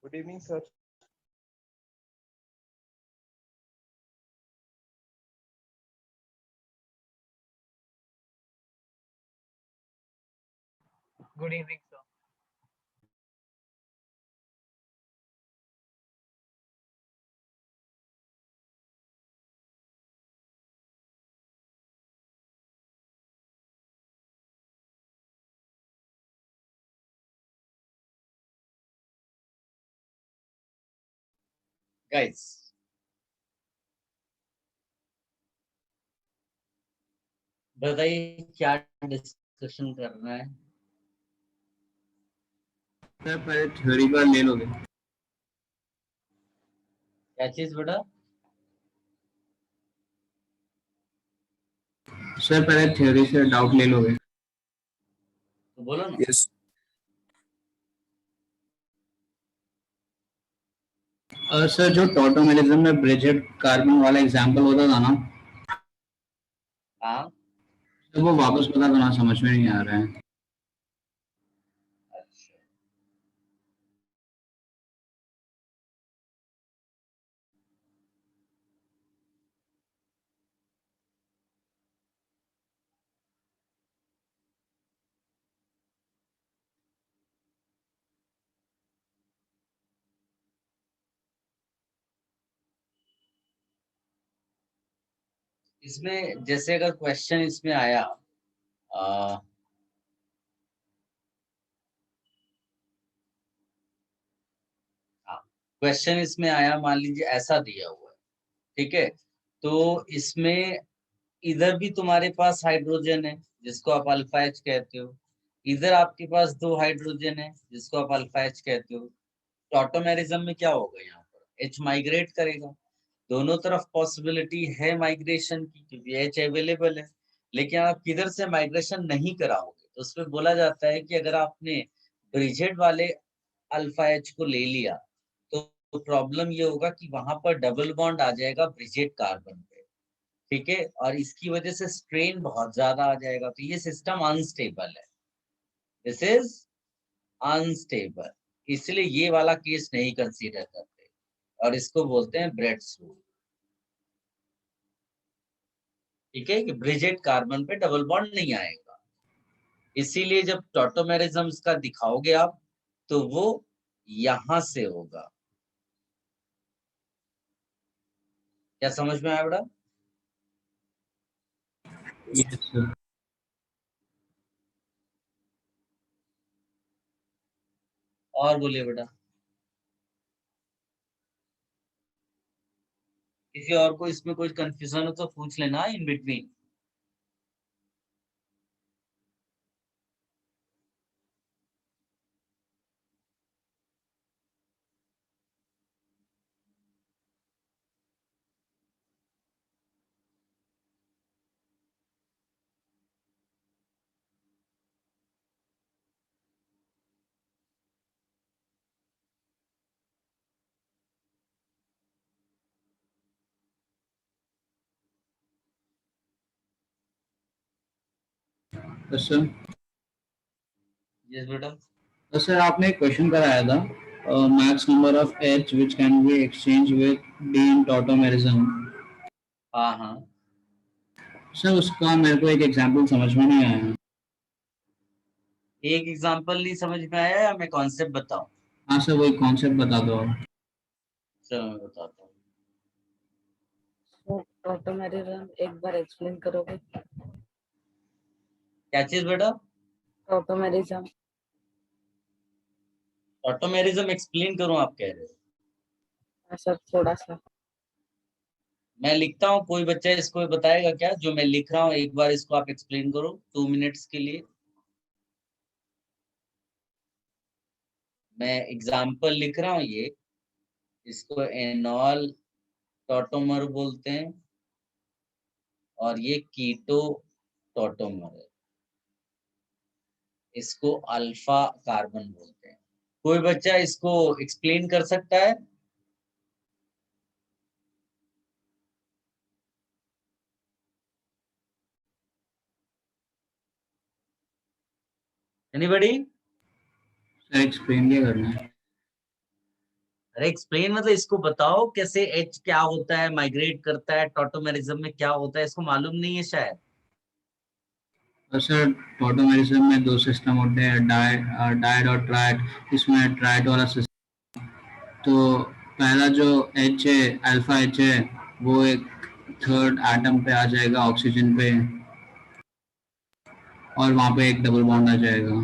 Good evening, sir. Good evening, sir. Guys, बताइए क्या discussion करना है? सर पहले थ्योरी का ले लोगे? क्या चीज बेटा? सर पहले थ्योरी से डाउट ले लोगे? तो बोलो ना। Yes. सर जो टॉटोमेरिज्म में ब्रिजेट कार्बन वाला एग्जांपल होता था ना, हाँ, तो वो वापस बता दो ना, समझ में नहीं आ रहा है। अच्छा। इसमें जैसे अगर क्वेश्चन इसमें आया आ, क्वेश्चन इसमें आया, मान लीजिए ऐसा दिया हुआ है, ठीक है? तो इसमें इधर भी तुम्हारे पास हाइड्रोजन है जिसको आप अल्फा एच कहते हो, इधर आपके पास दो हाइड्रोजन है जिसको आप अल्फा एच कहते हो। टॉटोमेरिज्म में क्या होगा? यहाँ पर एच माइग्रेट करेगा, दोनों तरफ पॉसिबिलिटी है माइग्रेशन की क्योंकि एच अवेलेबल है, लेकिन आप किधर से माइग्रेशन नहीं कराओगे तो उसमें बोला जाता है कि अगर आपने ब्रिजेट वाले अल्फा एच को ले लिया तो प्रॉब्लम ये होगा कि वहां पर डबल बॉन्ड आ जाएगा ब्रिजेट कार्बन पे, ठीक है? और इसकी वजह से स्ट्रेन बहुत ज्यादा आ जाएगा, तो ये सिस्टम अनस्टेबल है। दिस इज अनस्टेबल, इसलिए ये वाला केस नहीं कंसीडर करते और इसको बोलते हैं ब्रेड्स रूल, ठीक है? कि ब्रिजेट कार्बन पे डबल बॉन्ड नहीं आएगा, इसीलिए जब टॉटोमेरिज्म का दिखाओगे आप तो वो यहां से होगा। क्या समझ में आया बेटा? Yes sir. और बोलिए बेटा, किसी और को इसमें कोई कंफ्यूजन हो तो पूछ लेना इन बिटवीन। तो सर यस बेटा। आपने एक क्वेश्चन कराया था, max number of H which can be exchange with D in tautomerism. हाँ हाँ, सर उसका मेरे को एक एग्जांपल समझ में नहीं आया। एक एग्जांपल नहीं समझ में आया या मैं कॉन्सेप्ट बताऊं? हाँ सर, वही कॉन्सेप्ट बता दो आप। चलो मैं बताता हूँ। टॉटोमेरिज्म एक बार एक्सप्लेन करोगे? क्या चीज बेटा? टॉटोमेरिज्म ऑटोमेरिज्म एक्सप्लेन करूं आप कह रहे हो? सर थोड़ा सा। मैं लिखता हूँ, कोई बच्चा इसको बताएगा क्या? जो मैं लिख रहा हूँ एक बार इसको आप एक्सप्लेन करो 2 मिनट्स के लिए। मैं एग्जाम्पल लिख रहा हूँ ये, इसको एनॉल टॉटोमर बोलते हैं और ये कीटो टॉटोमर है, इसको अल्फा कार्बन बोलते हैं। कोई बच्चा इसको एक्सप्लेन कर सकता है? एनीबॉडी? सर एक्सप्लेन क्या करना है? अरे एक्सप्लेन मतलब इसको बताओ कैसे एच क्या होता है, माइग्रेट करता है, टॉटोमेरिज्म में क्या होता है, इसको मालूम नहीं है शायद। तो सर टॉटोमेरिज्म में दो सिस्टम होते हैं, डायड और ट्रायड। इसमें ट्रायड वाला सिस्टम, तो पहला जो एच है, अल्फा एच है, वो एक थर्ड एटम पे आ जाएगा, ऑक्सीजन पे, और वहाँ पे एक डबल बॉन्ड आ जाएगा।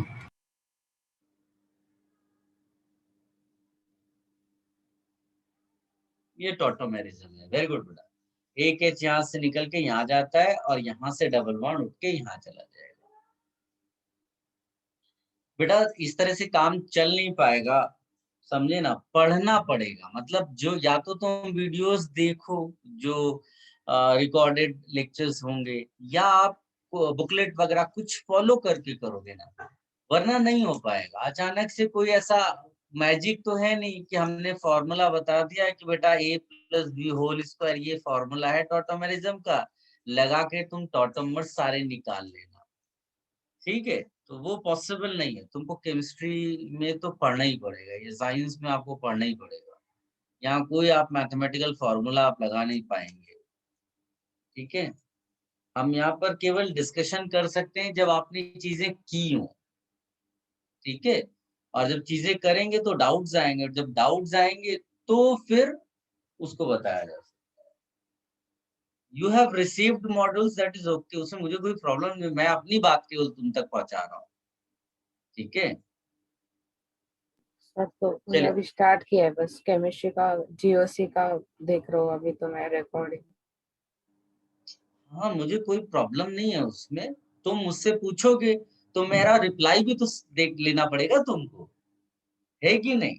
ये टॉटोमेरिज्म है, वेरी गुड बेटा। एक एच यहाँ से निकल के यहाँ जाता है और यहाँ से डबल बॉन्ड उठ के यहाँ चला जाएगा। बेटा इस तरह से काम चल नहीं पाएगा, समझे ना, पढ़ना पड़ेगा। मतलब जो या तो तुम वीडियोस देखो, जो रिकॉर्डेड लेक्चर्स होंगे, या आप बुकलेट वगैरह कुछ फॉलो करके करोगे ना, वरना नहीं हो पाएगा। अचानक से कोई ऐसा मैजिक तो है नहीं कि हमने फॉर्मूला बता दिया है कि बेटा ए प्लस बी होल स्क्वायर ये फॉर्मूला है टॉटोमेरिज्म का, लगा के तुम टॉटोमर सारे निकाल लेना। ठीक है, तो वो पॉसिबल नहीं है। तुमको केमिस्ट्री में तो पढ़ना ही पड़ेगा, ये साइंस में आपको पढ़ना ही पड़ेगा। यहाँ कोई आप मैथमेटिकल फॉर्मूला आप लगा नहीं पाएंगे। ठीक है, हम यहाँ पर केवल डिस्कशन कर सकते हैं जब आपने चीजें की हो। ठीक है, और जब चीजें करेंगे तो डाउट्स आएंगे, और जब डाउट्स आएंगे तो फिर उसको बताया जा सकता है। You have received models, that is okay, उसमें मुझे कोई प्रॉब्लम नहीं, मैं अपनी बात केवल तुम तक पहुंचा रहा हूँ। ठीक है, सर तो मैंने चलो। अभी स्टार्ट किया है, बस केमिस्ट्री का जीओसी का देख रहा हूँ अभी तो मैं रिकॉर्डिंग। हाँ, मुझे कोई प्रॉब्लम नहीं है उसमें। तुम मुझसे पूछोगे तो मेरा रिप्लाई भी तो देख लेना पड़ेगा तुमको, है कि नहीं।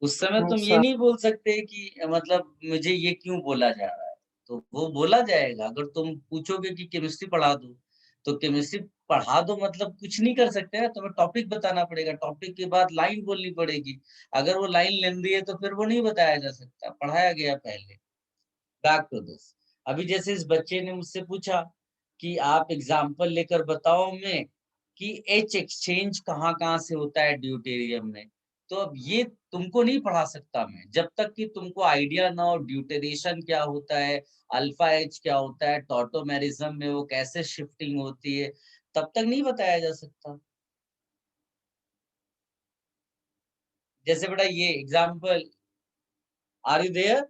उस समय हाँ तुम ये सर। नहीं बोल सकते कि मतलब मुझे ये क्यों बोला जा रहा है, तो वो बोला जाएगा। अगर तुम पूछोगे कि केमिस्ट्री पढ़ा दो, तो केमिस्ट्री पढ़ा दो मतलब कुछ नहीं कर सकते ना, तुम्हें टॉपिक बताना पड़ेगा, टॉपिक के बाद लाइन बोलनी पड़ेगी। अगर वो लाइन लेंदी है तो फिर वो नहीं बताया जा सकता, पढ़ाया गया पहले। बैक टू दिस, अभी जैसे इस बच्चे ने मुझसे पूछा कि आप एग्जाम्पल लेकर बताओ मैं कि एच एक्सचेंज कहाँ कहाँ से होता है ड्यूटेरियम में। तो अब ये तुमको नहीं पढ़ा सकता मैं, जब तक कि तुमको आइडिया ना हो ड्यूटेरेशन क्या होता है, अल्फा एच क्या होता है, टॉटोमेरिज्म में वो कैसे शिफ्टिंग होती है, तब तक नहीं बताया जा सकता। जैसे बेटा ये example, are you there?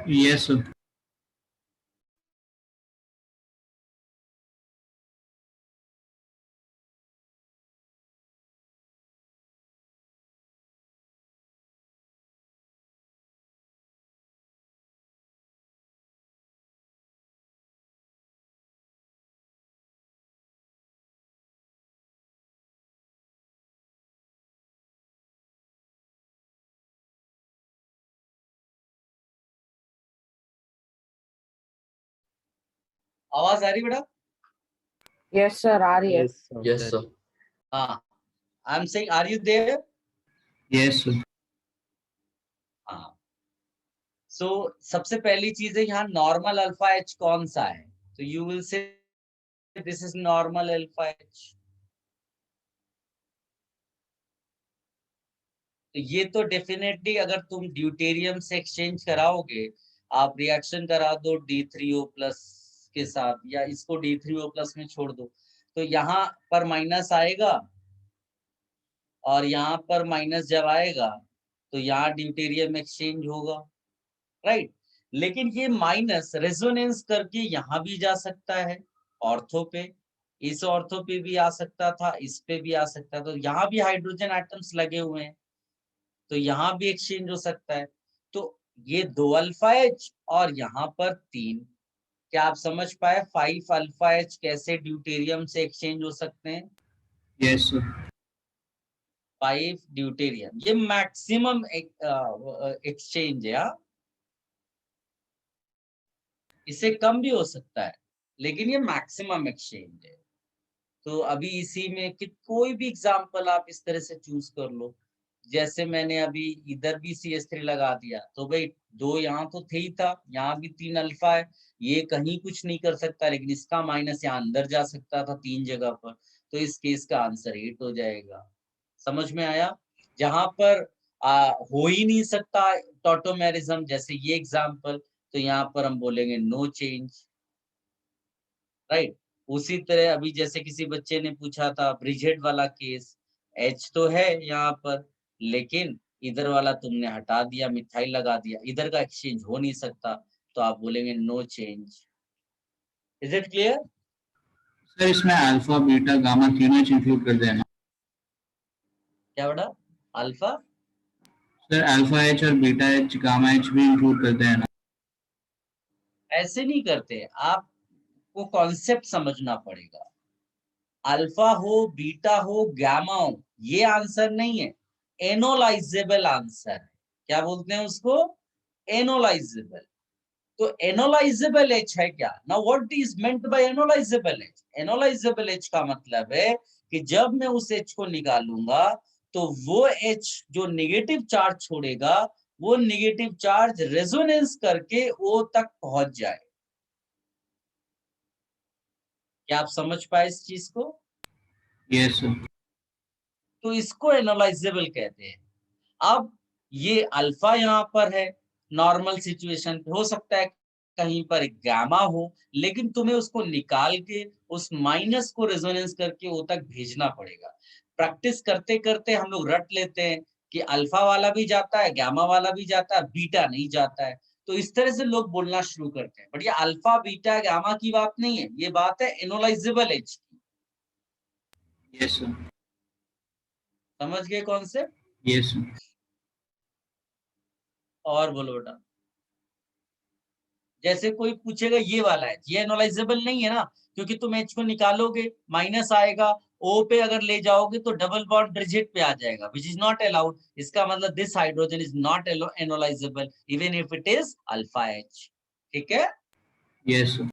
Yes sir. आवाज आ रही बेटा? यस सर, आ रही है। Yes, sir. हाँ, I am saying are you there? Yes sir. हाँ, सो सबसे पहली चीज है यहाँ नॉर्मल अल्फा एच कौन सा है, तो you will say this is normal alpha H. तो ये तो डेफिनेटली अगर तुम ड्यूटेरियम से एक्सचेंज कराओगे, आप रिएक्शन करा दो D3O प्लस के साथ, या इसको D3O प्लस में छोड़ दो, तो यहाँ पर माइनस आएगा, और यहाँ पर माइनस जब आएगा तो यहाँ ड्यूटेरियम एक्सचेंज होगा, राइट। लेकिन ये माइनस रेजोनेंस करके यहाँ भी जा सकता है, ऑर्थो पे, इस ऑर्थो पे भी आ सकता था, इस पे भी आ सकता था, तो यहाँ भी हाइड्रोजन एटम्स लगे हुए हैं, तो यहाँ भी एक्सचेंज हो सकता है। तो ये 2 अल्फा एच और यहाँ पर 3, क्या आप समझ पाए 5 अल्फा एच कैसे ड्यूटेरियम से एक्सचेंज हो सकते हैं? Yes sir. 5 ड्यूटेरियम, ये मैक्सिमम एक्सचेंज है, हाँ? इससे कम भी हो सकता है, लेकिन ये मैक्सिमम एक्सचेंज है। तो अभी इसी में कि कोई भी एग्जांपल आप इस तरह से चूज कर लो, जैसे मैंने अभी इधर भी CH3 लगा दिया, तो भाई 2 यहाँ तो थे ही था, यहाँ भी 3 अल्फा है, ये कहीं कुछ नहीं कर सकता, लेकिन इसका माइनस यहाँ अंदर जा सकता था 3 जगह पर, तो इस केस का आंसर 8 हो जाएगा। समझ में आया? जहां पर हो ही नहीं सकता टॉटोमेरिज्म, जैसे ये एग्जांपल, तो यहाँ पर हम बोलेंगे नो चेंज, राइट। उसी तरह अभी जैसे किसी बच्चे ने पूछा था ब्रिजेट वाला केस, एच तो है यहाँ पर, लेकिन इधर वाला तुमने हटा दिया, मिथाइल लगा दिया, इधर का एक्सचेंज हो नहीं सकता, तो आप बोलेंगे no change. Is it clear? Sir इसमें अल्फा बीटा गामा तीनों इंक्लूड कर देना। क्या बड़ा? अल्फा? सर अल्फा एच और बीटा एच गामा एच भी इंक्लूड कर देना। ऐसे नहीं करते, आपको कॉन्सेप्ट समझना पड़ेगा। अल्फा हो, बीटा हो, गामा हो, ये आंसर नहीं है, एनोलाइजेबल आंसर है। क्या बोलते हैं उसको? एनोलाइजेबल। तो एनोलाइजेबल एच है क्या? Now what is meant by enolisable H? Enolisable H का मतलब है कि जब मैं उस एच को निकालूंगा तो वो एच जो नेगेटिव चार्ज छोड़ेगा, वो नेगेटिव चार्ज रेजोनेंस करके ओ तक पहुंच जाए। क्या आप समझ पाए इस चीज को? Yes sir. तो इसको एनालाइजेबल कहते हैं। अब ये अल्फा यहाँ पर है, नॉर्मल सिचुएशन पे हो सकता है कहीं पर गामा हो, लेकिन तुम्हें उसको निकाल के उस माइनस को रेजोनेंस करके वो तक भेजना पड़ेगा। प्रैक्टिस करते करते हम लोग रट लेते हैं कि अल्फा वाला भी जाता है, गामा वाला भी जाता है, बीटा नहीं जाता है। तो इस तरह से लोग बोलना शुरू करते हैं, बट ये अल्फा बीटा गामा की बात नहीं है, ये बात है एनोलाइजेबल एज की। Yes sir. समझ गए कॉन्सेप्ट? Yes sir. और बोलो बेटा। जैसे कोई पूछेगा ये वाला है, ये एनालाइजेबल नहीं है ना, क्योंकि तुम एच को निकालोगे माइनस आएगा, ओ पे अगर ले जाओगे तो डबल बॉन्ड ब्रिजेट पे आ जाएगा, विच इज नॉट अलाउड। इसका मतलब this hydrogen is not analysable even if it is alpha H. ठीक है? Yes sir.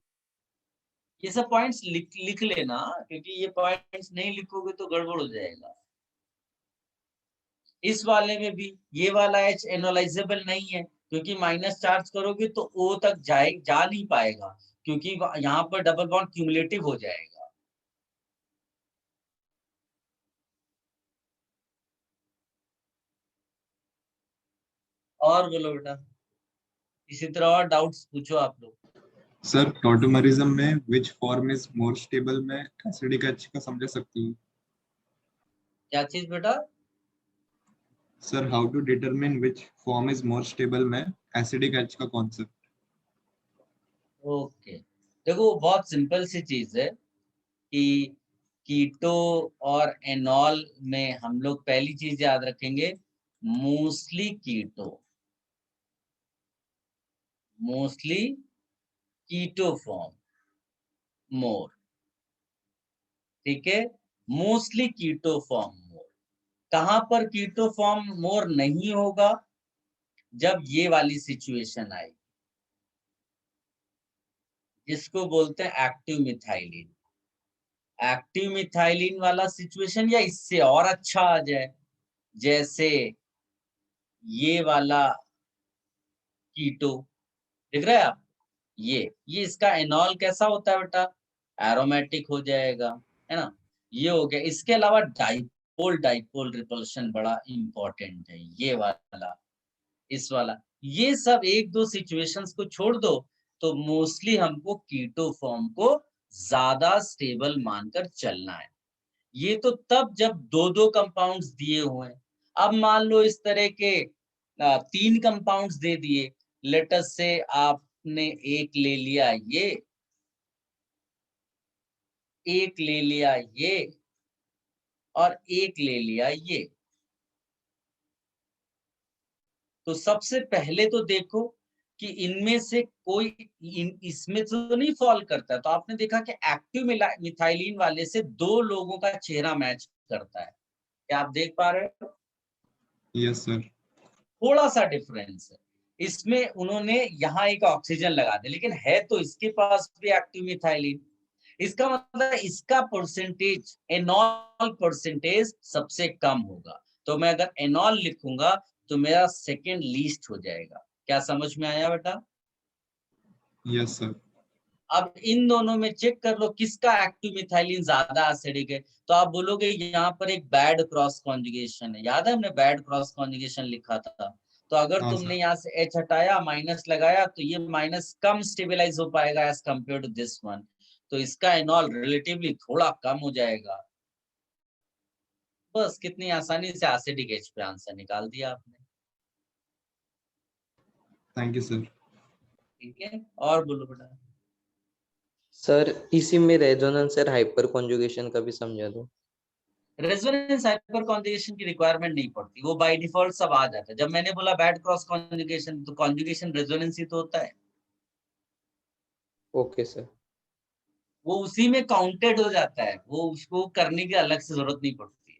ये सब पॉइंट्स लिख लेना, क्योंकि ये पॉइंट्स नहीं लिखोगे तो गड़बड़ हो जाएगा। इस वाले में भी ये वाला एच एनालाइजेबल नहीं है, क्योंकि माइनस चार्ज करोगे तो ओ तक जा नहीं पाएगा, क्योंकि यहाँ पर डबल बॉन्ड क्यूमुलेटिव हो जाएगा। और बोलो बेटा, इसी तरह और डाउट्स पूछो आप लोग। सर टॉटोमरिज्म में which form is more stable में एसिडिक एच का समझ सकती हूँ। क्या चीज बेटा? Sir how to determine which form is more stable में एसिडिक एच का कॉन्सेप्ट। ओके, देखो बहुत सिंपल सी चीज है कि कीटो और एनॉल में हम लोग पहली चीज याद रखेंगे, mostly keto, mostly keto form more. ठीक है? Mostly keto form more. कहां पर कीटो फॉर्म मोर नहीं होगा? जब ये वाली सिचुएशन आई, जिसको बोलते हैं एक्टिव मिथाइलिन। एक्टिव मिथाइलिन वाला सिचुएशन या इससे और अच्छा आ जाए, जैसे ये वाला कीटो, दिख रहा है आप? ये इसका एनॉल कैसा होता है बेटा? एरोमेटिक हो जाएगा, है ना? ये हो गया। इसके अलावा डाइपोल डाइपोल रिपल्शन बड़ा इंपॉर्टेंट है, ये वाला, इस वाला। ये सब एक दो सिचुएशंस को छोड़ दो तो मोस्टली हमको कीटो फॉर्म को ज्यादा स्टेबल मानकर चलना है। ये तो तब जब दो दो कंपाउंड्स दिए हुए हैं। अब मान लो इस तरह के 3 कंपाउंड्स दे दिए, लेटस से आपने एक ले लिया ये, एक ले लिया ये, और एक ले लिया ये। तो सबसे पहले तो देखो कि इनमें से कोई इसमें तो नहीं फॉल करता। तो आपने देखा कि एक्टिव मिथाइलिन वाले से 2 लोगों का चेहरा मैच करता है। क्या आप देख पा रहे हो? Yes sir. थोड़ा सा डिफरेंस है इसमें। उन्होंने यहाँ एक ऑक्सीजन लगा दिया, लेकिन है तो इसके पास भी एक्टिव मिथाइलिन। इसका मतलब इसका परसेंटेज, एनॉल परसेंटेज सबसे कम होगा। तो मैं अगर एनॉल लिखूंगा तो मेरा सेकेंड लीस्ट हो जाएगा। क्या समझ में आया बेटा? Yes sir. अब इन दोनों में चेक कर लो किसका एक्टिव मिथाइलिन ज्यादा एसिडिक है, तो आप बोलोगे यहाँ पर एक बैड क्रॉस कॉन्जुगेशन है। याद है हमने बैड क्रॉस कॉन्जुगेशन लिखा था, तो अगर हाँ तुमने सर। यहाँ से H हटाया माइनस लगाया तो ये माइनस कम स्टेबलाइज हो पाएगा as compared to this one, तो इसका एनॉल रिलेटिवली थोड़ा कम हो जाएगा। बस कितनी आसानी से एसिडिक H पे आंसर निकाल दिया आपने। Thank you sir. ठीक है, और बोलो बेटा। सर इसी में रेजोनेंस और हाइपर कॉन्जुगेशन का भी समझा दो। रेजोनेंस हाइपर कॉन्जुगेशन की रिक्वायरमेंट नहीं पड़ती, वो बाय डिफॉल्ट सब आ जाता है। जब मैंने बोला बैड क्रॉस कॉन्जुगेशन, तो कॉन्जुगेशन रेजोनेंस ही तो होता है, ओके सर। वो उसी में काउंटेड हो जाता है, वो उसको करने की अलग से जरूरत नहीं पड़ती है।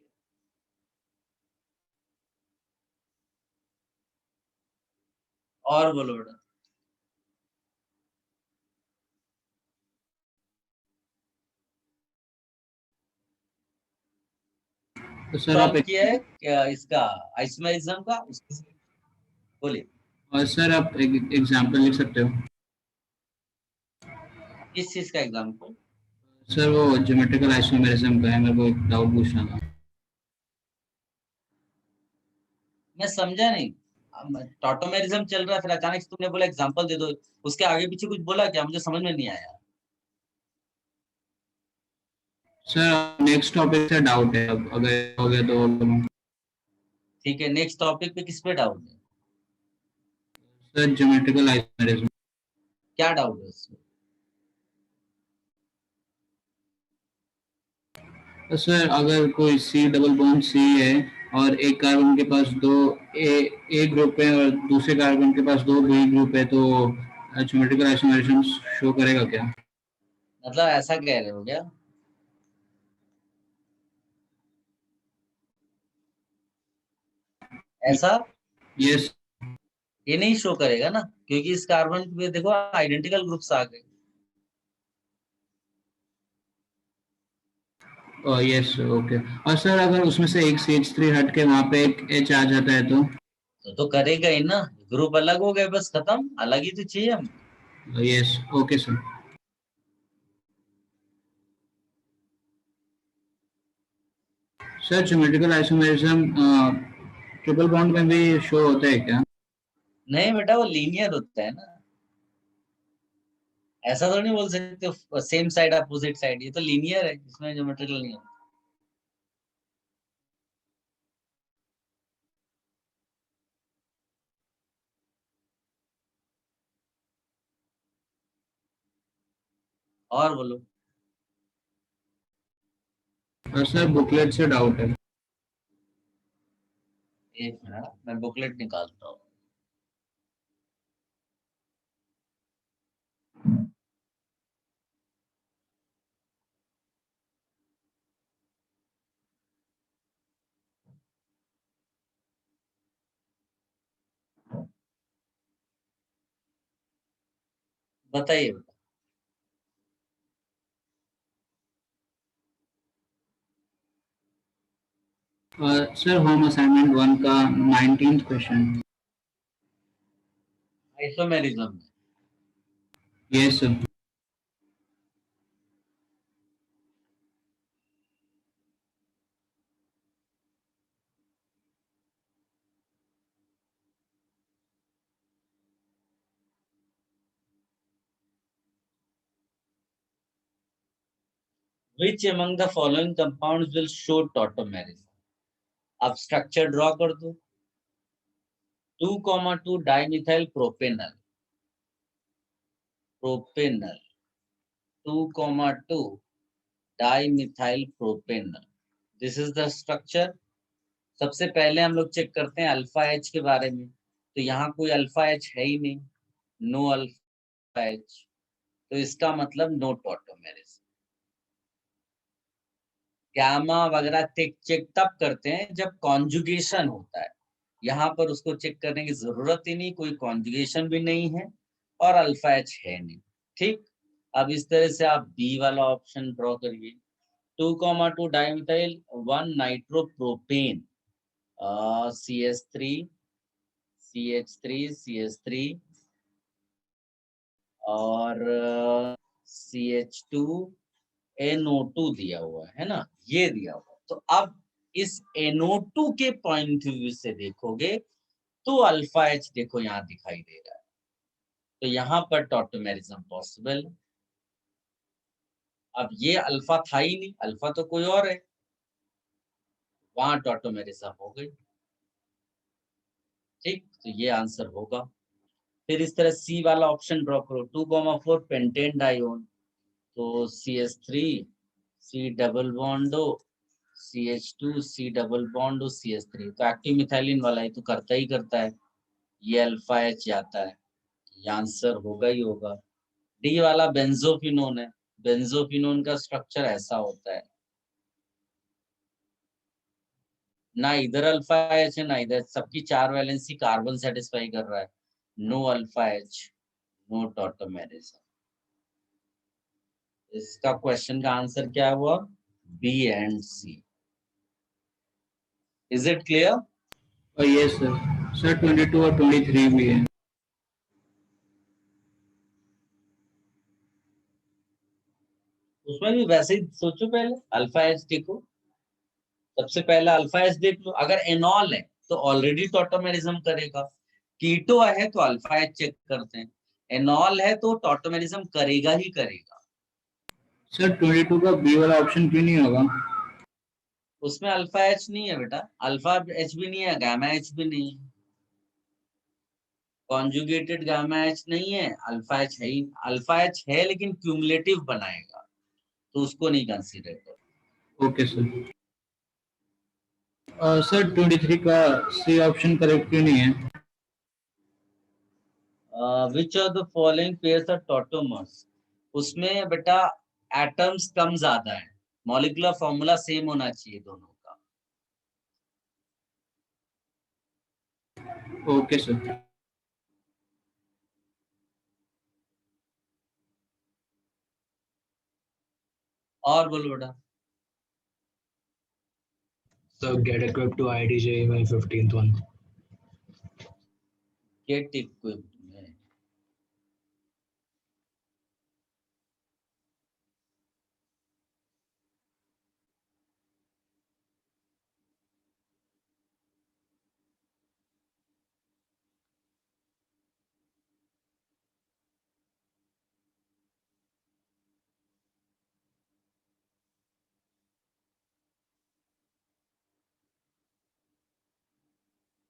और बोलो बेटा। तो सर आप सॉल्व किया है क्या इसका आइसोमेरिज्म का? बोलिए और सर आप एक एग्जांपल लिख सकते हो? किस चीज का एग्जाम्पल? सर वो ज्योमेट्रिकल आइसोमेरिज्म का है, मेरे को एक डाउट पूछना था। मैं समझा नहीं, टॉटोमेरिज्म चल रहा है, फिर अचानक से तुमने बोला एग्जांपल दे दो, उसके आगे पीछे कुछ बोला क्या? मुझे समझ में नहीं आया। सर नेक्स्ट टॉपिक से डाउट है, अब अगर हो गया तो। ठीक है, नेक्स्ट टॉपिक पे किस पे डाउट है? Sir geometrical isomerism. क्या डाउट है उसमें? तो सर अगर कोई C डबल बॉन्ड C है और एक कार्बन के पास दो ए ग्रुप है और दूसरे कार्बन के पास दो B ग्रुप है, तो ज्योमेट्रिकल आइसोमेरिज्म शो करेगा क्या? मतलब ऐसा कह रहे हो क्या? ऐसा यस। ये नहीं शो करेगा ना, क्योंकि इस कार्बन में देखो आइडेंटिकल ग्रुप्स आ गए। Yes okay. और सर अगर उसमें से एक CH3 हट के वहां पे एक H आ जाता है तो करेगा ही ना, ग्रुप अलग हो गए, बस खत्म, अलग ही तो चाहिए हम। Yes okay sir. Sir geometrical isomerism triple bond में भी शो होता है क्या? नहीं बेटा, वो लीनियर होता है ना, ऐसा तो नहीं बोल सकते सेम साइड अपोजिट साइड, ये तो लीनियर है, इसमें ज्योमेट्रिकल नहीं होता। और बोलो। और सर बुकलेट से डाउट है। एक मिनट, मैं बुकलेट निकालता हूँ। बताइए बेटा। सर होम असाइनमेंट 1 का 19th क्वेश्चन। आइसोमेरिज्म में yes sir. which among the following compounds will show tautomerism? अब स्ट्रक्चर ड्रॉ कर दो। 2,2 dimethyl propanal, propanal 2,2 dimethyl propanal, this is the structure. सबसे पहले हम लोग चेक करते हैं अल्फा एच के बारे में, तो यहाँ कोई अल्फा एच है ही नहीं, नो अल्फा एच, तो इसका मतलब नो टॉटोमेरिज्म। गामा वगैरह चेक तब करते हैं जब कॉन्जुगेशन होता है, यहाँ पर उसको चेक करने की जरूरत ही नहीं, कोई कॉन्जुगेशन भी नहीं है और अल्फा एच है नहीं। ठीक, अब इस तरह से आप बी वाला ऑप्शन ड्रॉ करिए। 2,2 dimethyl 1 nitropropane, CH3 CH3 CH3 और CH2NO2 दिया हुआ है ना, ये दिया हुआ। तो अब इस NO2 के पॉइंट ऑफ व्यू से देखोगे तो अल्फा H देखो यहाँ दिखाई दे रहा है, तो यहाँ पर टॉटोमेरिज्म पॉसिबल है। अब ये अल्फा था ही नहीं, अल्फा तो कोई और है, वहां टॉटोमेरिज्म हो गई। ठीक, तो ये आंसर होगा। फिर इस तरह सी वाला ऑप्शन ड्रॉ करो, 2,4 पेंटेन डाइओन, तो CH3 C double bond O, CH2 C double bond O CH3, तो एक्टिव मिथाइलिन वाला है तो करता ही करता है, ये अल्फा H आता है, ये आंसर होगा ही होगा। डी वाला बेंजोफिनोन है, बेंजोफिनोन का स्ट्रक्चर ऐसा होता है, ना इधर अल्फा H है ना इधर, सबकी 4 वैलेंसी कार्बन सेटिस्फाई कर रहा है, no alpha H, no tautomerism. इसका क्वेश्चन का आंसर क्या हुआ? B and C. Is it clear? Yes sir. Sir 22 और 23 भी है। उसमें भी वैसे ही सोचो, पहले अल्फा H देखो, सबसे पहले अल्फा H देख लो। अगर एनॉल है तो ऑलरेडी टॉटोमेरिज्म करेगा, कीटो है तो अल्फा H चेक करते हैं, एनॉल है तो टॉटोमेरिज्म करेगा ही करेगा। सर 22 का बी वाला ऑप्शन क्यों नहीं होगा? उसमें अल्फा H नहीं है बेटा, अल्फा H भी नहीं है, गामा H भी नहीं है, कॉन्जुगेटेड गामा H नहीं है, अल्फा H है ही, अल्फा H है लेकिन क्यूमुलेटिव बनाएगा तो उसको नहीं कंसीडर करो। Okay sir. सर 23 का सी ऑप्शन करेक्ट क्यों नहीं है? Which of the following pairs are tautomers, उसमें बेटा एटम्स कम ज्यादा है, मॉलिक्यूलर फॉर्मूला सेम होना चाहिए दोनों का। Okay sir. और बोलो बेटा। So get equipped to IIT JEE 15th one. Get equipped में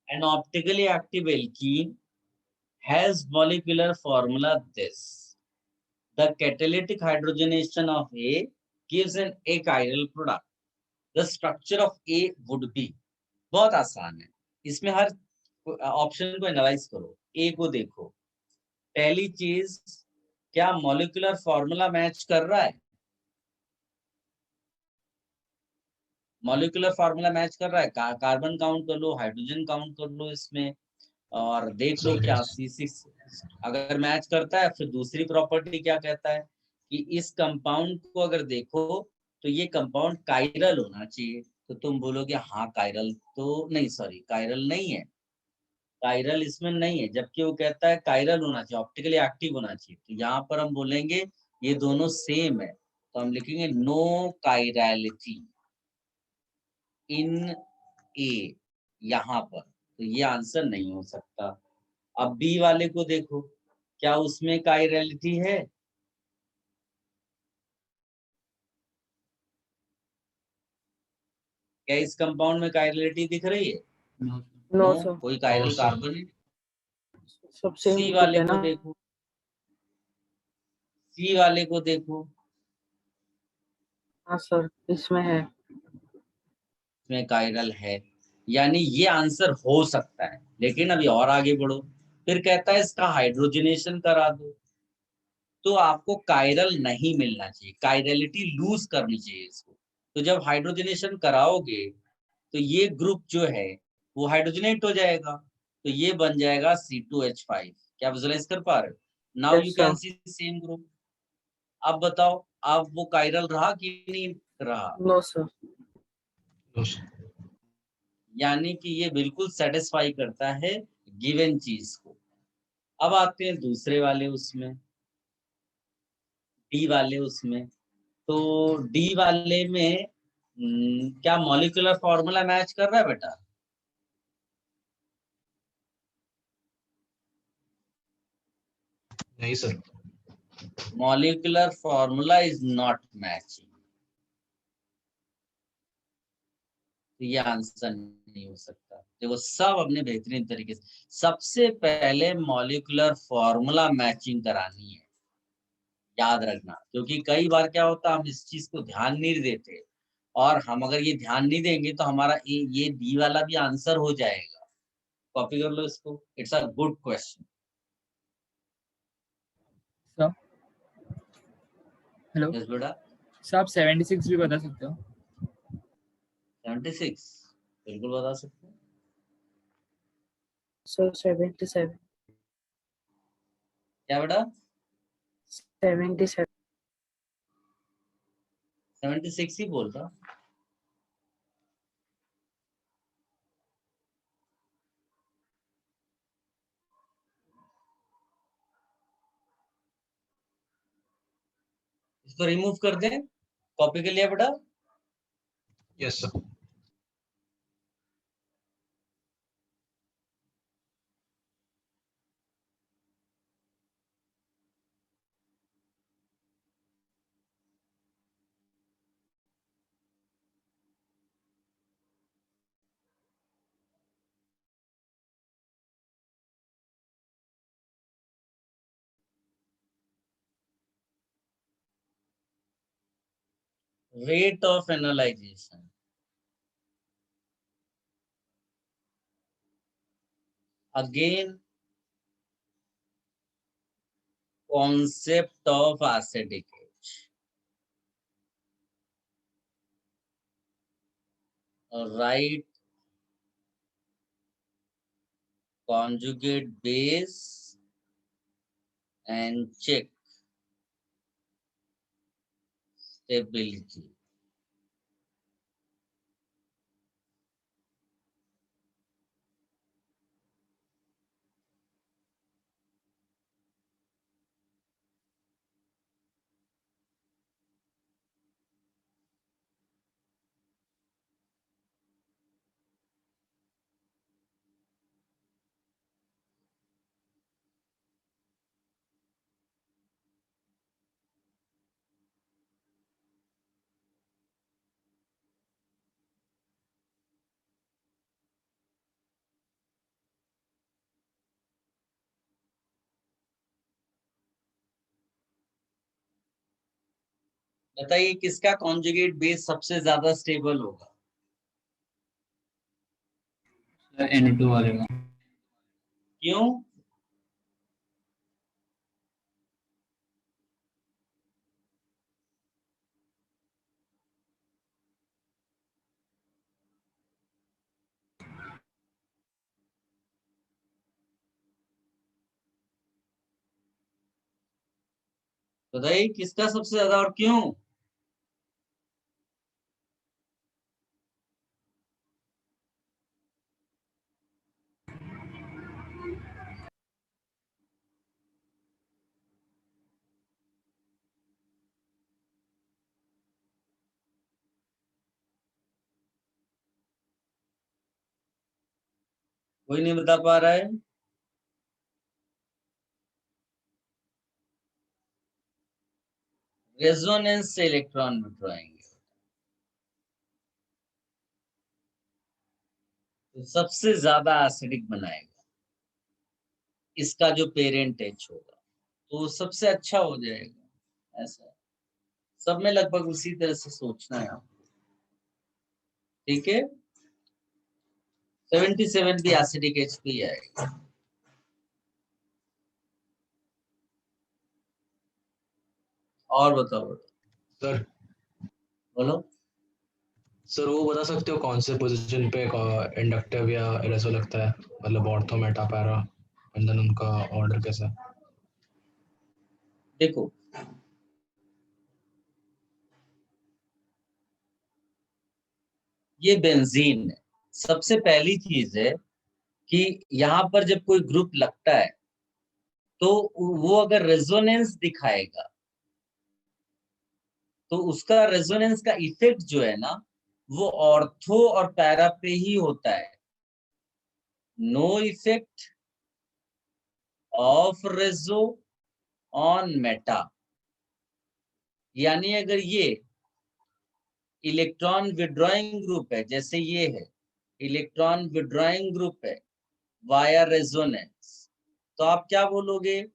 an optically active alkene has molecular formula this. The catalytic hydrogenation of A gives an achiral product. The structure of A would be, बहुत आसान है, इसमें हर option को analyse करो, ए को देखो, पहली चीज क्या मॉलिक्यूलर फॉर्मूला मैच कर रहा है, मॉलिक्यूलर फार्मूला मैच कर रहा है, कार्बन काउंट कर लो, हाइड्रोजन काउंट कर लो इसमें, और देख लो क्या C6 अगर मैच करता है। फिर दूसरी प्रॉपर्टी क्या कहता है कि इस कंपाउंड को अगर देखो तो ये कंपाउंड कायरल होना चाहिए, तो तुम बोलोगे हाँ कायरल तो नहीं, सॉरी कायरल नहीं है, कायरल इसमें नहीं है, जबकि वो कहता है कायरल होना चाहिए, ऑप्टिकली एक्टिव होना चाहिए। तो यहाँ पर हम बोलेंगे ये दोनों सेम है, तो हम लिखेंगे नो कायरलिटी इन ए यहाँ पर, तो ये आंसर नहीं हो सकता। अब बी वाले को देखो, क्या उसमें कायरलिटी है? क्या इस कंपाउंड में कायरलिटी दिख रही है? नो नो नो, सर, कोई कायरल sir. कार्बन नहीं। सब सेम सी ग्रुप वाले है को ना। देखो, सी वाले को देखो, हाँ सर, इसमें है। इसमें कायरल है, यानी ये आंसर हो सकता है। लेकिन अभी और आगे बढ़ो, फिर कहता है इसका हाइड्रोजनेशन करा दो, तो आपको कायरल नहीं मिलना चाहिए, कायरलिटी लूज करनी चाहिए इसको। तो जब हाइड्रोजनेशन कराओगे तो ये ग्रुप जो है वो हाइड्रोजनेट हो जाएगा, तो ये बन जाएगा C2H5। क्या विजुलाइज कर पा रहे हो? Now you Yes, can sir. See same group. अब बताओ, अब वो कायरल रहा कि नहीं रहा? No sir, No, sir. यानी कि ये बिल्कुल सेटिस्फाई करता है गिवन चीज को। अब आते हैं दूसरे वाले उसमें, डी वाले उसमें, तो डी वाले में क्या मॉलिक्यूलर फॉर्मूला मैच कर रहा है बेटा? नहीं sir. Molecular formula is not matching, तो ये आंसर नहीं हो सकता। देखो सब अपने बेहतरीन तरीके से, सबसे पहले मॉलिक्यूलर फॉर्मूला मैचिंग करानी है, याद रखना, क्योंकि कई बार क्या होता है हम इस चीज को ध्यान नहीं देते, और हम अगर ये ध्यान नहीं देंगे तो हमारा ये डी वाला भी आंसर हो जाएगा। कॉपी कर लो इसको, it's a good question. Sir hello yes बेटा। सर, आप 76 भी बता सकते हो? 76 बिल्कुल बता सकते हैं। So 77. क्या बेटा? 77. 76 ही बोल रहा। इसको रिमूव कर दें, कॉपी के लिए बेटा। Yes sir. Rate of analyzation. Again, concept of acidic age. Write conjugate base and check stability. बताइए किसका कॉन्जुगेट बेस सबसे ज्यादा स्टेबल होगा? Na2 वाले का। क्यों? बताइए किसका सबसे ज्यादा और क्यों? कोई नहीं बता पा रहा है? रेजोनेंस से इलेक्ट्रॉन विड्रॉइंग, तो सबसे ज्यादा एसिडिक बनाएगा, इसका जो पेरेंट एच होगा तो सबसे अच्छा हो जाएगा। ऐसा सब में लगभग उसी तरह से सोचना है आपको, ठीक है। 77 भी एसिडिक एच पे आएगा। और बताओ सर बोलो। सर वो बता सकते हो कौन से पोजीशन पे इंडक्टिव या एरेसो लगता है, मतलब ortho meta para, and then उनका ऑर्डर कैसा? देखो ये बेंजीन है, सबसे पहली चीज है कि यहाँ पर जब कोई ग्रुप लगता है तो वो अगर रेजोनेंस दिखाएगा तो उसका रेजोनेंस का इफेक्ट जो है ना वो ऑर्थो और पैरा पे ही होता है. No effect of reso on meta. यानी अगर ये इलेक्ट्रॉन विड्रॉइंग ग्रुप है, जैसे ये है इलेक्ट्रॉन विड्रॉइंग ग्रुप है वाया रेजोनेंस, तो आप क्या बोलोगे,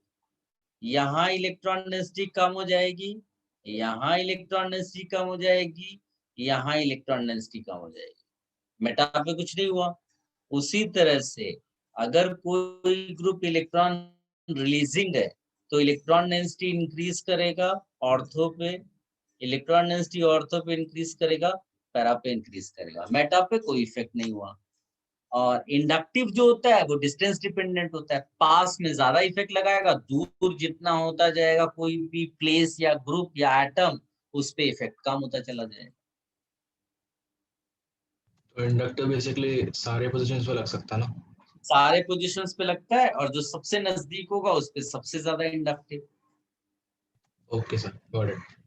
यहाँ इलेक्ट्रॉन डेंसिटी कम हो जाएगी, यहाँ इलेक्ट्रॉन डेंसिटी कम हो जाएगी, यहाँ इलेक्ट्रॉन डेंसिटी कम हो जाएगी. मेटा पे कुछ नहीं हुआ. उसी तरह से अगर कोई ग्रुप इलेक्ट्रॉन रिलीजिंग है तो इलेक्ट्रॉन डेंसिटी इंक्रीज करेगा ऑर्थो पे, इलेक्ट्रॉन डेंसिटी ऑर्थो पे इंक्रीज करेगा, पैरा पे इंक्रीज करेगा. मेटा पे कोई इफेक्ट नहीं हुआ. और इंडक्टिव जो होता है वो डिस्टेंस डिपेंडेंट होता है. पास में ज्यादा इफेक्ट लगाएगा, दूर जितना होता जाएगा कोई भी प्लेस या ग्रुप या एटम, उस पे इफेक्ट कम होता चला जाएगा. तो इंडक्टर बेसिकली सारे पोजीशंस पे लग सकता है ना? सारे पोजीशंस पे लगता है और जो सबसे नजदीक होगा उस पे सबसे ज्यादा inductive. Okay sir, got it.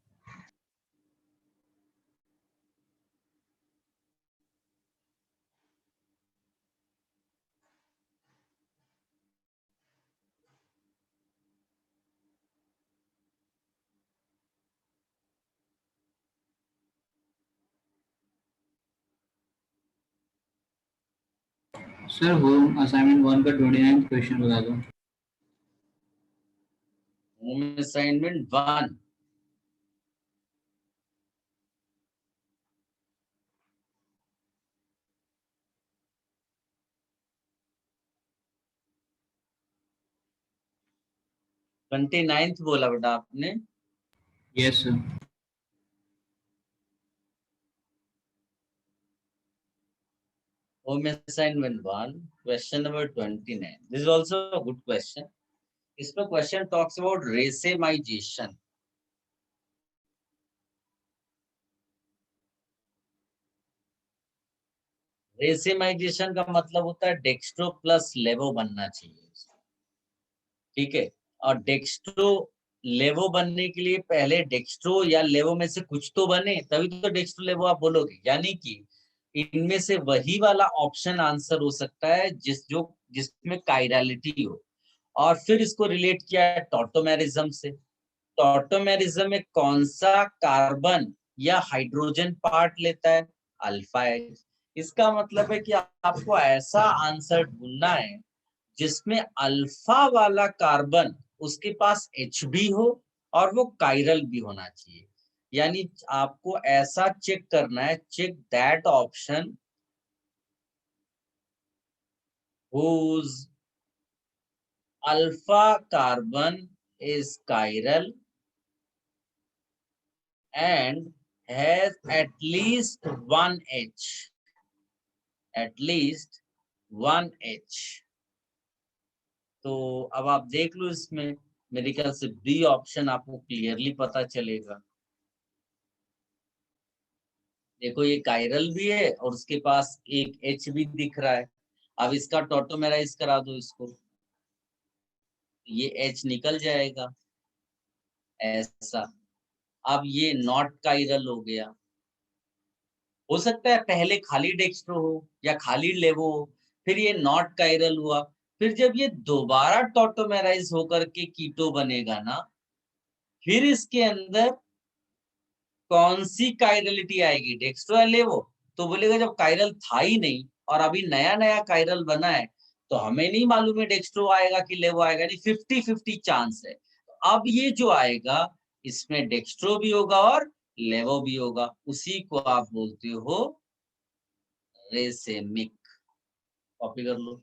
Sir home assignment 1 का 29 क्वेश्चन बता दो. होम असाइनमेंट 1 29th बोला बेटा आपने. Yes sir. Home assignment 1, question number 29. This is also a good question. इसमें question talks about racemization. रेसेमाइजेशन का मतलब होता है डेक्स्ट्रो प्लस लेवो बनना चाहिए. ठीक है. और डेक्स्ट्रो लेवो बनने के लिए पहले डेक्स्ट्रो या लेवो में से कुछ तो बने, तभी तो डेक्स्ट्रो लेवो आप बोलोगे. यानी कि इनमें से वही वाला ऑप्शन आंसर हो सकता है जिसमें कायरलिटी हो. और फिर इसको रिलेट किया है टॉटोमेरिज्म से. टॉटोमेरिज्म में कौन सा कार्बन या हाइड्रोजन पार्ट लेता है, अल्फा एच. इसका मतलब है कि आपको ऐसा आंसर ढूंढना है जिसमें अल्फा वाला कार्बन उसके पास H भी हो और वो कायरल भी होना चाहिए. यानी आपको ऐसा चेक करना है, check that option whose alpha carbon is chiral and has at least one H. At least one H. तो अब आप देख लो, इसमें मेरे ख्याल से बी ऑप्शन आपको क्लियरली पता चलेगा. देखो ये कायरल भी है और उसके पास एक H भी दिख रहा है. अब इसका टॉटोमेराइज करा दो इसको, ये H निकल जाएगा ऐसा. अब ये नॉट कायरल हो गया. हो सकता है पहले खाली डेक्स्ट्रो हो या खाली लेवो हो, फिर ये नॉट कायरल हुआ, फिर जब ये दोबारा टॉटोमेराइज होकर के कीटो बनेगा ना, फिर इसके अंदर कौन सी कायरलिटी आएगी, डेक्स्ट्रो या लेवो. तो बोलेगा जब कायरल था ही नहीं और अभी नया नया कायरल बना है तो हमें नहीं मालूम है डेक्स्ट्रो आएगा कि लेवो आएगा. नहीं, 50-50 चांस है. अब ये जो आएगा इसमें डेक्स्ट्रो भी होगा और लेवो भी होगा. उसी को आप बोलते हो रेसेमिक. कॉपी कर लो.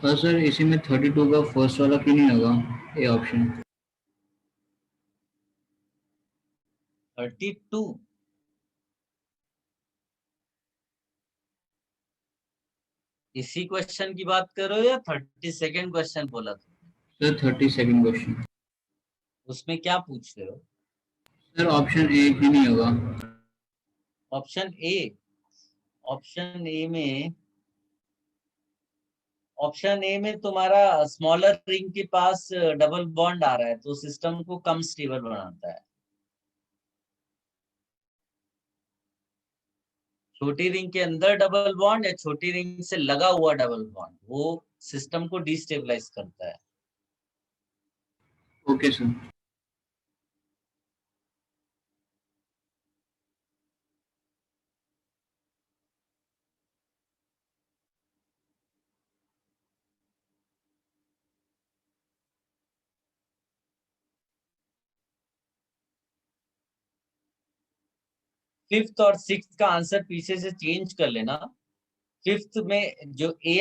और सर इसी में 32 का फर्स्ट वाला क्यों नहीं होगा, ए ऑप्शन. 32. इसी क्वेश्चन की बात करो या 32nd क्वेश्चन बोला था? Sir 32nd question. उसमें क्या पूछ रहे हो? सर ऑप्शन ए ही नहीं होगा। ऑप्शन ए, ऑप्शन ए में, ऑप्शन ए में तुम्हारा स्मॉलर रिंग के पास डबल बॉन्ड आ रहा है, तो सिस्टम को कम स्टेबल बनाता है। छोटी रिंग के अंदर डबल बॉन्ड या छोटी रिंग से लगा हुआ डबल बॉन्ड, वो सिस्टम को डिस्टेबलाइज करता है। Okay sir. फिफ्थ और सिक्स्थ का आंसर पीछे से चेंज कर लेना। फिफ्थ में जो ए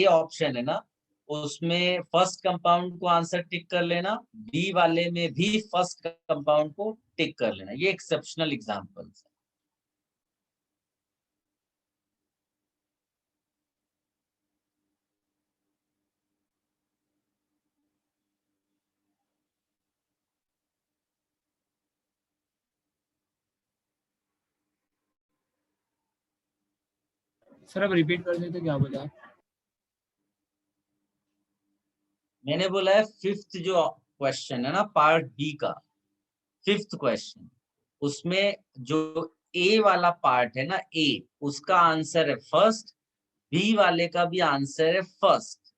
ऑप्शन है ना, उसमें फर्स्ट कंपाउंड को आंसर टिक कर लेना, बी वाले में भी फर्स्ट कंपाउंड को टिक कर लेना। ये एक्सेप्शनल एग्जांपल्स है। सर अब रिपीट कर दें तो क्या बोला? मैंने बोला है फिफ्थ जो क्वेश्चन है ना, पार्ट बी का फिफ्थ क्वेश्चन, उसमें जो ए वाला पार्ट है ना, ए, उसका आंसर है फर्स्ट, बी वाले का भी आंसर है फर्स्ट।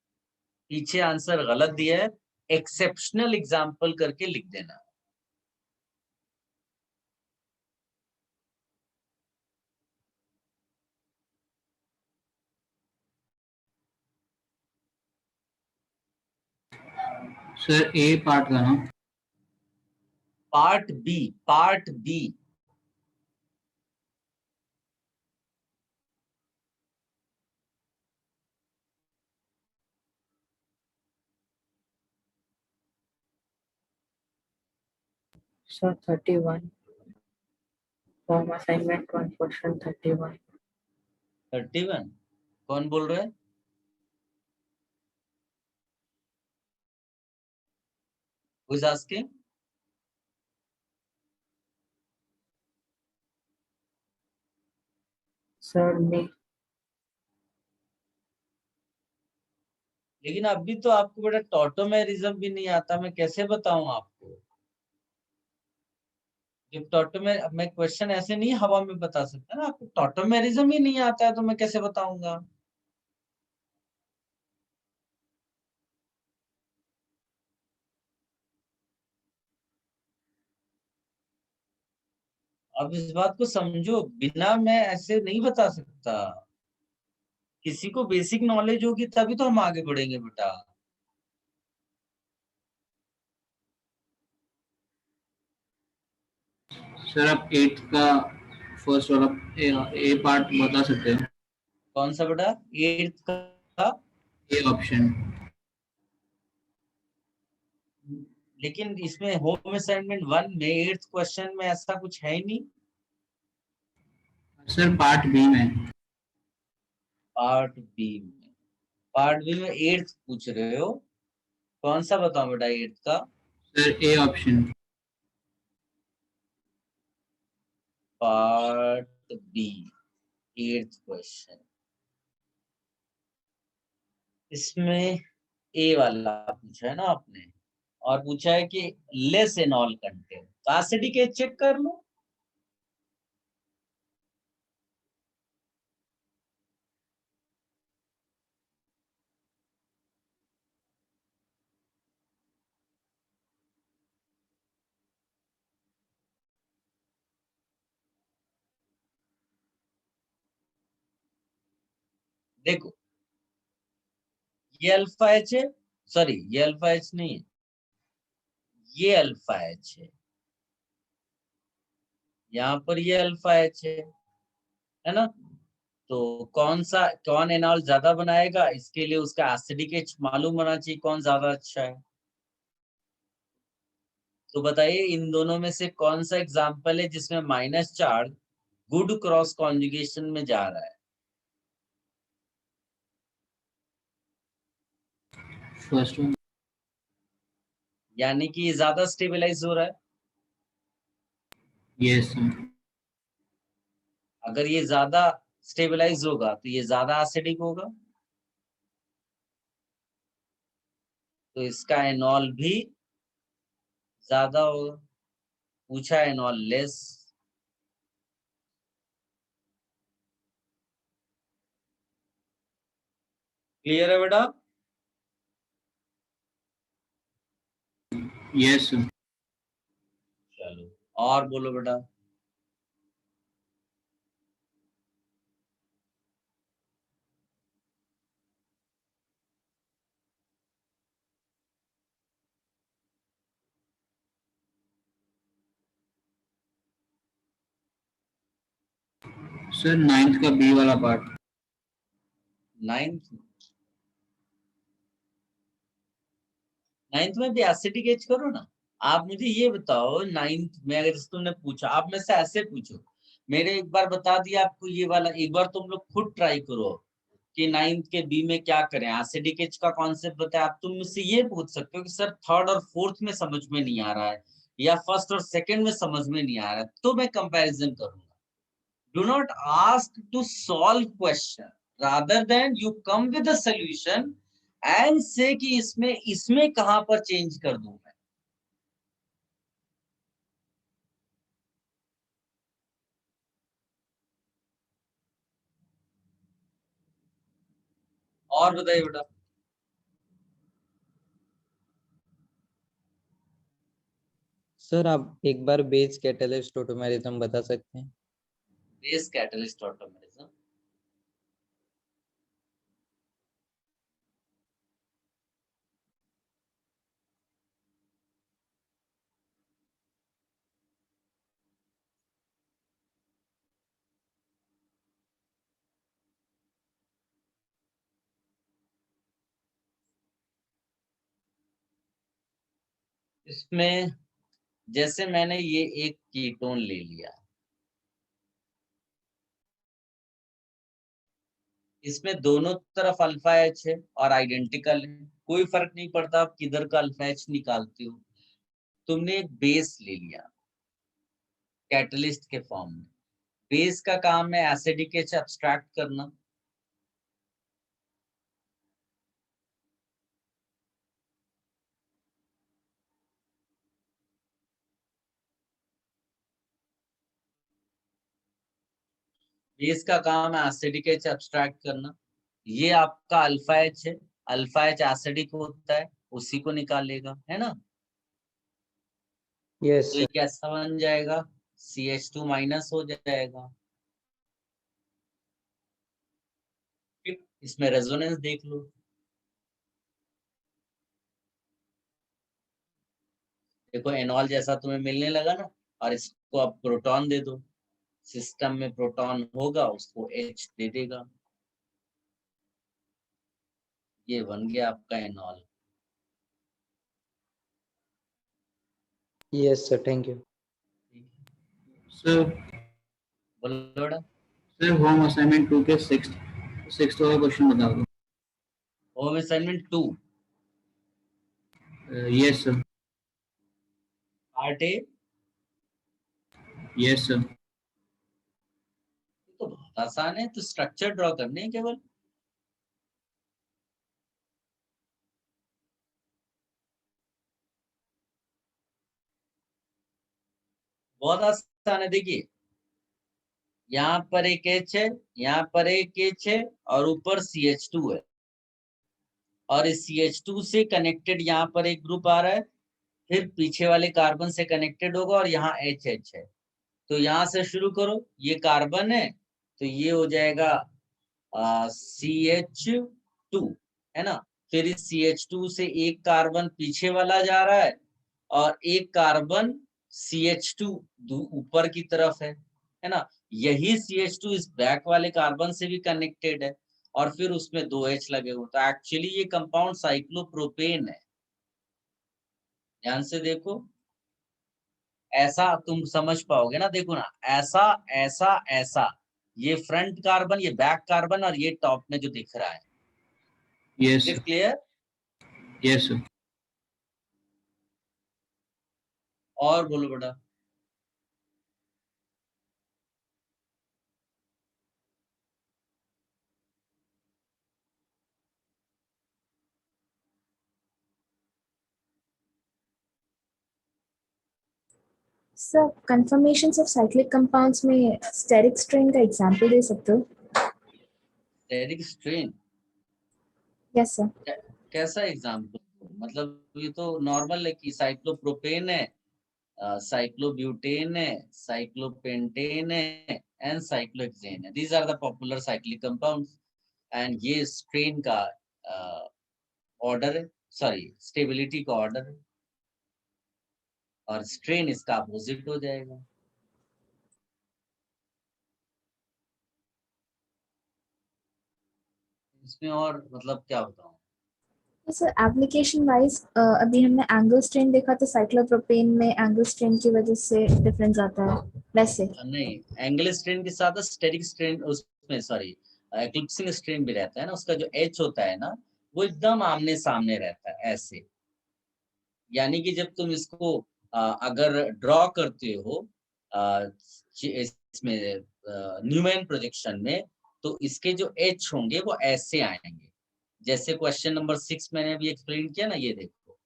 पीछे आंसर गलत दिया है, एक्सेप्शनल एग्जाम्पल करके लिख देना। सर ए पार्ट का ना? Part B, part B. Sir 31 from assignment 1 question 31। 31 कौन बोल रहा है? Who is asking? सर मैं लेकिन अभी तो आपको बेटा टॉटोमेरिज्म भी नहीं आता, मैं कैसे बताऊं आपको? जब मैं क्वेश्चन ऐसे नहीं हवा में बता सकता ना, आपको टॉटोमेरिज्म ही नहीं आता है तो मैं कैसे बताऊंगा? अब इस बात को समझो, बिना मैं ऐसे नहीं बता सकता। किसी को बेसिक नॉलेज होगी तभी तो हम आगे बढ़ेंगे बेटा। सर आप 8th का फर्स्ट वाला ए पार्ट बता सकते हैं? कौन सा बेटा? 8th का? A option. लेकिन इसमें होम असाइनमेंट 1 में 8th क्वेश्चन में ऐसा कुछ है ही नहीं। सर पार्ट बी में। पार्ट बी में, पार्ट बी में 8th पूछ रहे हो? कौन सा बताओ बेटा 8th का? Sir A option. Part B 8th question, इसमें ए वाला पूछा है ना आपने, और पूछा है कि लेस इन ऑल कंटेंट, तो एसिडिक चेक कर लो। देखो ये अल्फा एच है, सॉरी ये अल्फा एच नहीं है, ये अल्फा एच है, यहाँ पर ये अल्फा एच है ना? तो कौन एनॉल ज्यादा बनाएगा, इसके लिए उसका एसिडिक एच मालूम होना चाहिए कौन ज्यादा अच्छा है। तो बताइए इन दोनों में से कौन सा एग्जाम्पल है जिसमें minus charge good cross conjugation में जा रहा है? First one. यानी कि ये ज्यादा स्टेबलाइज हो रहा है। Yes sir. अगर ये ज्यादा स्टेबलाइज होगा तो ये ज्यादा एसिडिक होगा, तो इसका एनॉल भी ज्यादा होगा। पूछा एनॉल लेस। क्लियर है बेटा? Yes sir. चलो और बोलो बेटा। सर 9th का बी वाला पार्ट। 9th में भी एसिडिक एच करो ना। आप मुझे ये बताओ 9th में अगर तुमने पूछा, आप में से ऐसे पूछो, मेरे एक बार बता दिया आपको ये वाला, एक बार तुम लोग खुद ट्राई करो कि 9th के बी में क्या करें। एसिडिक एच का कॉन्सेप्ट बताया। आप तुम मुझसे ये पूछ सकते हो कि सर 3rd और 4th में समझ में नहीं आ रहा है, या 1st और 2nd में समझ में नहीं आ रहा है, तो मैं कंपैरिजन करूंगा। Do not ask to solve question rather than you come with a solution and say कि इसमें कहां पर चेंज कर दूं मैं। और बताइए बेटा। सर आप एक बार बेस कैटलिस्ट ऑटोमेरिज्म बता सकते हैं? Base catalyst tautomerism. इसमें जैसे मैंने ये एक कीटोन ले लिया, इसमें दोनों तरफ अल्फा एच है और आइडेंटिकल है, कोई फर्क नहीं पड़ता आप किधर का अल्फा एच निकालते हो। तुमने एक बेस ले लिया कैटलिस्ट के फॉर्म में। बेस का काम है एसिडिक एच एब्स्ट्रैक्ट करना। बेस का काम है एसिडिक एच एब्स्ट्रैक्ट करना। ये आपका अल्फा एच है, अल्फा एच एसिडिक होता है, उसी को निकालेगा, है ना। यस तो ये सर। कैसा बन जाएगा, CH2 माइनस हो जाएगा। फिर इसमें रेजोनेंस देख लो। देखो एनॉल जैसा तुम्हें मिलने लगा ना, और इसको अब प्रोटॉन दे दो, सिस्टम में प्रोटॉन होगा, उसको H दे देगा। ये बन गया आपका enol. Yes sir, thank you. Sir बोलो बेटा। सर होम असाइनमेंट 2 के 6th वाला क्वेश्चन बता दो। Home assignment 2 yes sir. Part A. Yes sir. तो बहुत आसान है, तो स्ट्रक्चर ड्रॉ करने हैं केवल। बहुत आसान है। देखिए यहाँ पर एक H है, यहाँ पर एक H है, और ऊपर CH2 है, और इस CH2 से कनेक्टेड यहाँ पर एक ग्रुप आ रहा है, फिर पीछे वाले कार्बन से कनेक्टेड होगा, और यहाँ HH है। तो यहाँ से शुरू करो, ये कार्बन है, तो ये हो जाएगा CH2, है ना। फिर इस CH2 से एक कार्बन पीछे वाला जा रहा है, और एक कार्बन CH2 ऊपर की तरफ है ना। यही CH2 इस बैक वाले कार्बन से भी कनेक्टेड है, और फिर उसमें 2H लगे हुए। तो एक्चुअली ये कंपाउंड साइक्लोप्रोपेन है। ध्यान से देखो, ऐसा तुम समझ पाओगे ना। देखो ना, ऐसा ऐसा ऐसा, ये फ्रंट कार्बन, ये बैक कार्बन, और ये टॉप में जो दिख रहा है। Yes is clear? Yes sir. और बोलो बेटा। Sir conformations of cyclic compounds में स्टेरिक स्ट्रेन का एग्जांपल दे सकते हो? Steric strain yes sir. कैसा एग्जाम्पल? मतलब ये तो नॉर्मल है कि साइक्लोप्रोपेन है, साइक्लोब्यूटेन है, साइक्लोपेंटेन है एंड साइक्लोहेक्सेन है। These are the popular cyclic compounds and ये स्ट्रेन का ऑर्डर है, सॉरी स्टेबिलिटी का ऑर्डर है, और स्ट्रेन इसका अपोजिट हो जाएगा। इसमें और मतलब क्या बताऊं? सर एप्लीकेशन वाइज अभी हमने एंगल स्ट्रेन देखा तो साइक्लोप्रोपेन में एंगल स्ट्रेन की वजह से डिफरेंस आता है, वैसे नहीं, एंगल स्ट्रेन के साथ स्टेरिक स्ट्रेन उसमें सॉरी एक्लिप्सिंग स्ट्रेन भी रहता है ना, उसका जो एच होता है ना वो एकदम आमने सामने रहता है ऐसे। यानी कि जब तुम इसको अगर ड्रॉ करते हो इसमें न्यूमैन प्रोजेक्शन में, तो इसके जो एच होंगे वो ऐसे आएंगे। जैसे क्वेश्चन नंबर 6 मैंने अभी एक्सप्लेन किया ना, ये देखो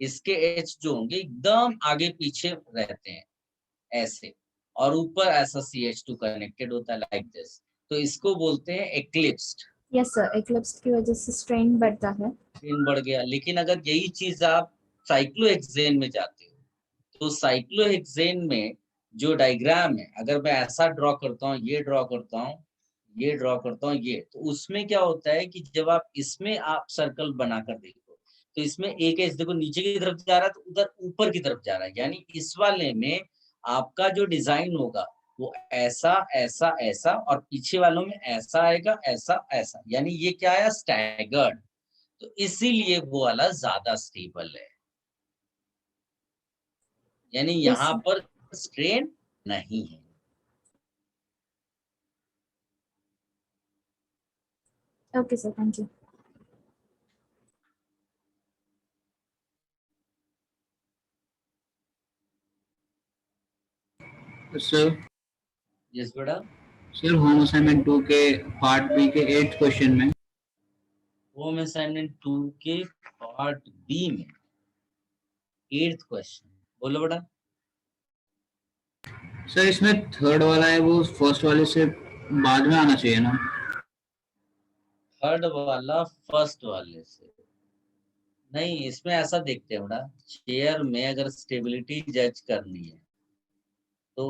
इसके एच जो होंगे एकदम आगे पीछे रहते हैं ऐसे, और ऊपर ऐसा CH2 कनेक्टेड होता है लाइक दिस, तो इसको बोलते हैं एक्लिप्स्ड। यस सर, एक्लिप्स की वजह से स्ट्रेन बढ़ता है। स्ट्रेन बढ़ गया। लेकिन अगर यही चीज आप साइक्लोहेक्सेन में जाते हो, तो साइक्लोहेक्सेन में जो डायग्राम है, अगर मैं ऐसा ड्रॉ करता हूँ, ये ड्रॉ करता हूँ, ये ड्रॉ करता हूँ, ये, तो उसमें क्या होता है कि जब आप इसमें आप सर्कल बनाकर देखो, तो इसमें एक एच देखो नीचे की तरफ जा रहा है, तो उधर ऊपर की तरफ जा रहा है। यानी इस वाले में आपका जो डिजाइन होगा वो ऐसा ऐसा ऐसा, और पीछे वालों में ऐसा आएगा, ऐसा ऐसा, यानी ये क्या है, स्टैगर्ड। तो इसीलिए वो वाला ज्यादा स्टेबल है, यानी Yes, यहाँ sir. पर स्ट्रेन नहीं है। Okay, sir. Thank you. Sir yes बेटा। सर होम असाइनमेंट 2 के पार्ट बी के 8th क्वेश्चन में होम असाइनमेंट 2 के पार्ट बी में 8th क्वेश्चन बोलो बेटा। सर इसमें थर्ड वाला है वो फर्स्ट वाले से बाद में आना चाहिए ना? थर्ड वाला फर्स्ट वाले से नहीं, इसमें ऐसा देखते हैं बेटा, चेयर में अगर स्टेबिलिटी जज करनी है तो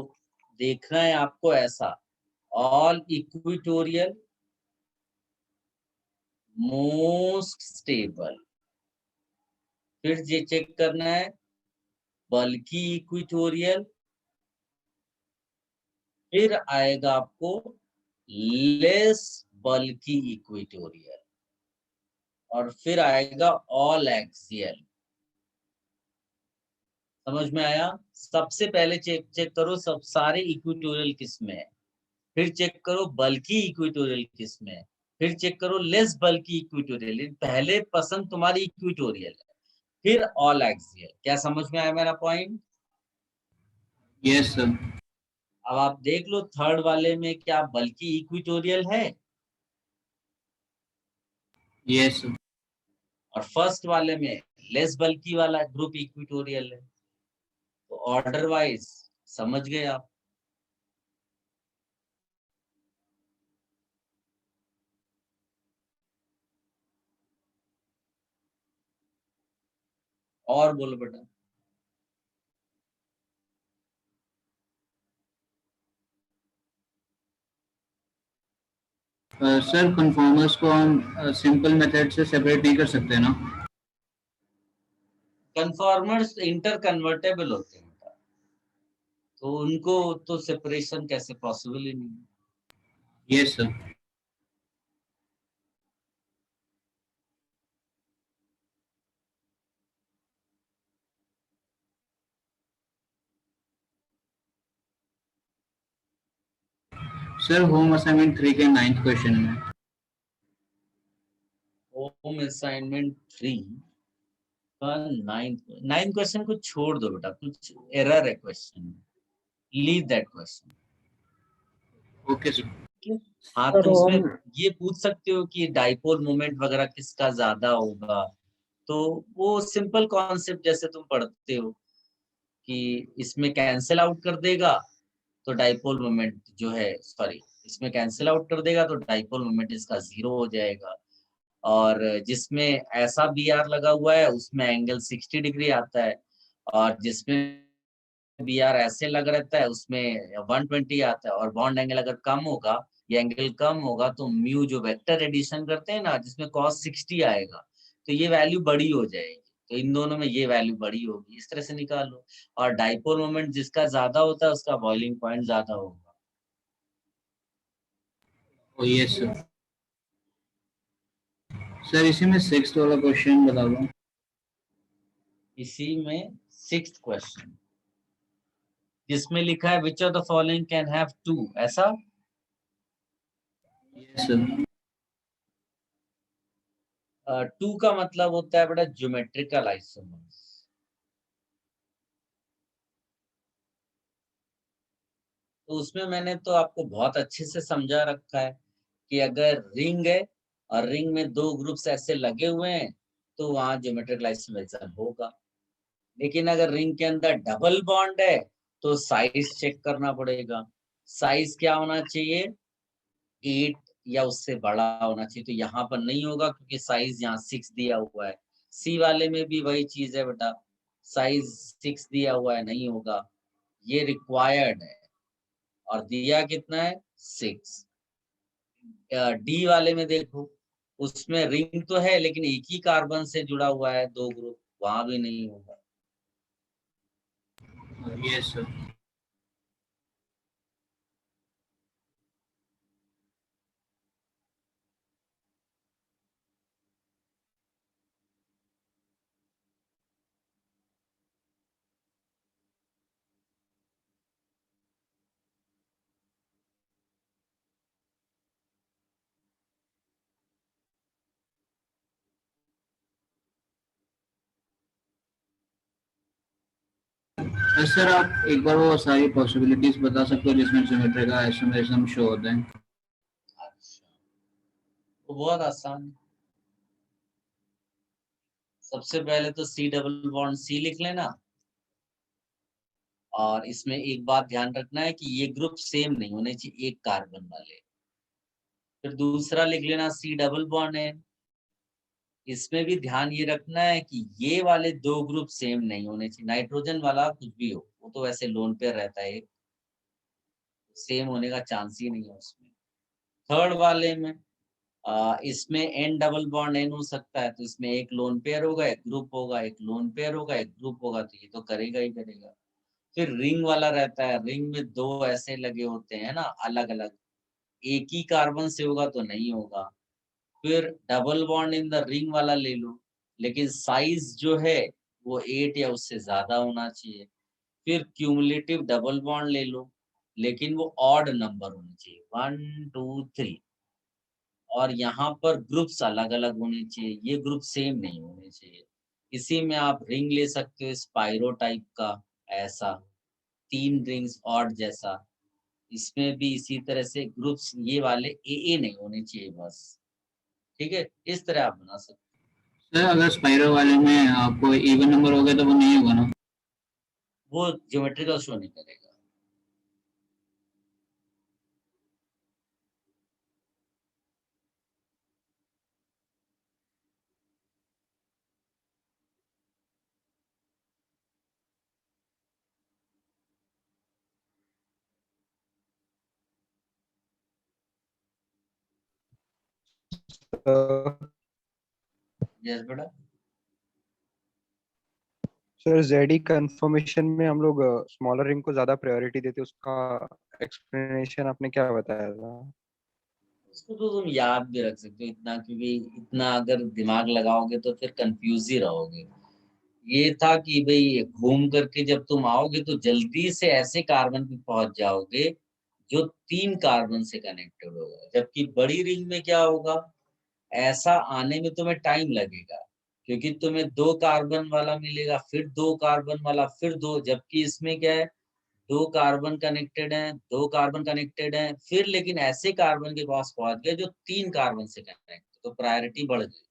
देखना है आपको ऐसा, ऑल इक्विटोरियल मोस्ट स्टेबल। फिर ये चेक करना है बल्कि इक्विटोरियल, फिर आएगा आपको लेस बल्कि इक्विटोरियल, और फिर आएगा ऑल एक्सियल। समझ में आया? सबसे पहले चेक करो सब सारे इक्विटोरियल किस में है, फिर चेक करो बल्कि इक्विटोरियल किस में है, फिर चेक करो लेस बल्कि इक्विटोरियल। पहले पसंद तुम्हारी इक्विटोरियल है, फिर ऑल एक्सियल। क्या समझ में आया मेरा पॉइंट? Yes sir. अब आप देख लो थर्ड वाले में क्या बल्कि इक्विटोरियल है, यस सर। और फर्स्ट वाले में लेस बल्कि वाला ग्रुप इक्विटोरियल है। तो ऑर्डर वाइज समझ गए आप? और बोलो बेटा। सर कन्फॉर्मर्स को हम सिंपल मेथड से सेपरेट नहीं कर सकते ना? कन्फॉर्मर्स इंटर कन्वर्टेबल होते हैं बेटा, तो उनको तो सेपरेशन कैसे पॉसिबल ही नहीं। Yes sir. Sir home assignment 3 के 9th क्वेश्चन में होम असाइनमेंट 3 नाइन्थ क्वेश्चन को छोड़ दो बेटा, कुछ एरर है क्वेश्चन में, leave that question. Okay sir. हाँ, सर, तो उसमें और ये पूछ सकते हो कि डाइपोल मोमेंट वगैरह किसका ज्यादा होगा, तो वो सिंपल कॉन्सेप्ट जैसे तुम पढ़ते हो कि इसमें कैंसिल आउट कर देगा तो डाइपोल मोमेंट जो है, सॉरी, इसमें कैंसिल आउट कर देगा तो डाइपोल मोमेंट इसका 0 हो जाएगा, और जिसमें ऐसा बी आर लगा हुआ है उसमें एंगल 60 डिग्री आता है, और जिसमें बी आर ऐसे लग रहता है उसमें 120 आता है, और बॉन्ड एंगल अगर कम होगा, ये एंगल कम होगा, तो म्यू जो वेक्टर एडिशन करते हैं ना, जिसमें cos 60 आएगा, तो ये वैल्यू बड़ी हो जाएगी, तो इन दोनों में ये वैल्यू बड़ी होगी, इस तरह से निकालो। और डाइपोल मोमेंट जिसका ज्यादा होता है उसका बॉइलिंग पॉइंट ज्यादा होगा। Yes sir. सर, इसी में 6th वाला क्वेश्चन बता दो। इसी में 6th क्वेश्चन जिसमें लिखा है which of the following can have 2, ऐसा। Yes sir. 2 का मतलब होता है बेटा ज्योमेट्रिकल आइसोमर्स। तो उसमें मैंने तो आपको बहुत अच्छे से समझा रखा है कि अगर रिंग है और रिंग में 2 ग्रुप्स ऐसे लगे हुए हैं तो वहां ज्योमेट्रिकल आइसोमरिज्म होगा। लेकिन अगर रिंग के अंदर डबल बॉन्ड है तो साइज चेक करना पड़ेगा। साइज क्या होना चाहिए, 8 या उससे बड़ा होना चाहिए। तो यहाँ पर नहीं होगा क्योंकि साइज यहाँ 6 दिया हुआ है। सी वाले में भी वही चीज है बेटा, साइज 6 दिया हुआ है, नहीं होगा, ये रिक्वायर्ड है। और दिया कितना है, 6। डी वाले में देखो, उसमें रिंग तो है लेकिन एक ही कार्बन से जुड़ा हुआ है 2 ग्रुप, वहां भी नहीं होगा। Yes sir. सर, आप एक बार वो सारी पॉसिबिलिटीज बता सकते हो जिसमें ज्योमेट्री का आइसोमेरिज्म शो होता है? अच्छा, तो बहुत आसान है। सबसे पहले तो सी डबल बॉन्ड सी लिख लेना, और इसमें एक बात ध्यान रखना है कि ये ग्रुप सेम नहीं होने चाहिए, एक कार्बन वाले। फिर दूसरा लिख लेना सी डबल बॉन्ड है, इसमें भी ध्यान ये रखना है कि ये वाले 2 ग्रुप सेम नहीं होने चाहिए। नाइट्रोजन वाला कुछ भी हो, वो तो वैसे लोन पेयर रहता है, सेम होने का चांस ही नहीं है उसमें। थर्ड वाले में इसमें एन डबल बॉन्ड एन हो सकता है, तो इसमें एक लोन पेयर होगा, एक ग्रुप होगा, एक लोन पेयर होगा, एक ग्रुप होगा, तो ये तो करेगा ही करेगा। फिर रिंग वाला रहता है, रिंग में 2 ऐसे लगे होते हैं ना अलग अलग, एक ही कार्बन से होगा तो नहीं होगा। फिर double bond in the ring वाला ले लो, लेकिन साइज जो है वो 8 या उससे ज्यादा होना चाहिए। फिर क्यूमुलेटिव डबल बॉन्ड ले लो, लेकिन वो ऑड नंबर होने चाहिए, 1 2 3, और यहाँ पर ग्रुप्स अलग अलग होने चाहिए, ये ग्रुप सेम नहीं होने चाहिए। इसी में आप रिंग ले सकते हो स्पाइरो टाइप का, ऐसा 3 रिंग्स ऑड जैसा। इसमें भी इसी तरह से ग्रुप्स ये वाले ए नहीं होने चाहिए बस, ठीक है, इस तरह आप बना सकते सर, अगर स्पाइरो वाले में कोई इवन नंबर हो गया तो वो नहीं होगा ना? हो। वो ज्योमेट्रिकल शो नहीं करेगा। यस बेटा। सर, जेडी कंफर्मेशन में हम लोग स्मॉलर रिंग को ज्यादा प्रायोरिटी देते, उसका एक्सप्लेनेशन आपने क्या बताया था? उसको तो तुम याद भी रख सकते हो इतना, क्योंकि इतना अगर दिमाग लगाओगे तो फिर कंफ्यूज ही रहोगे। ये था कि भाई घूम करके जब तुम आओगे तो जल्दी से ऐसे कार्बन पे पहुंच जाओगे जो 3 कार्बन से कनेक्टेड होगा, जबकि बड़ी रिंग में क्या होगा, ऐसा आने में तुम्हें टाइम लगेगा, क्योंकि तुम्हें 2 कार्बन वाला मिलेगा, फिर 2 कार्बन वाला, फिर 2, जबकि इसमें क्या है, 2 कार्बन कनेक्टेड हैं, 2 कार्बन कनेक्टेड हैं, फिर लेकिन ऐसे कार्बन के पास पहुंच गए जो 3 कार्बन से कनेक्ट, तो प्रायोरिटी बढ़ गई।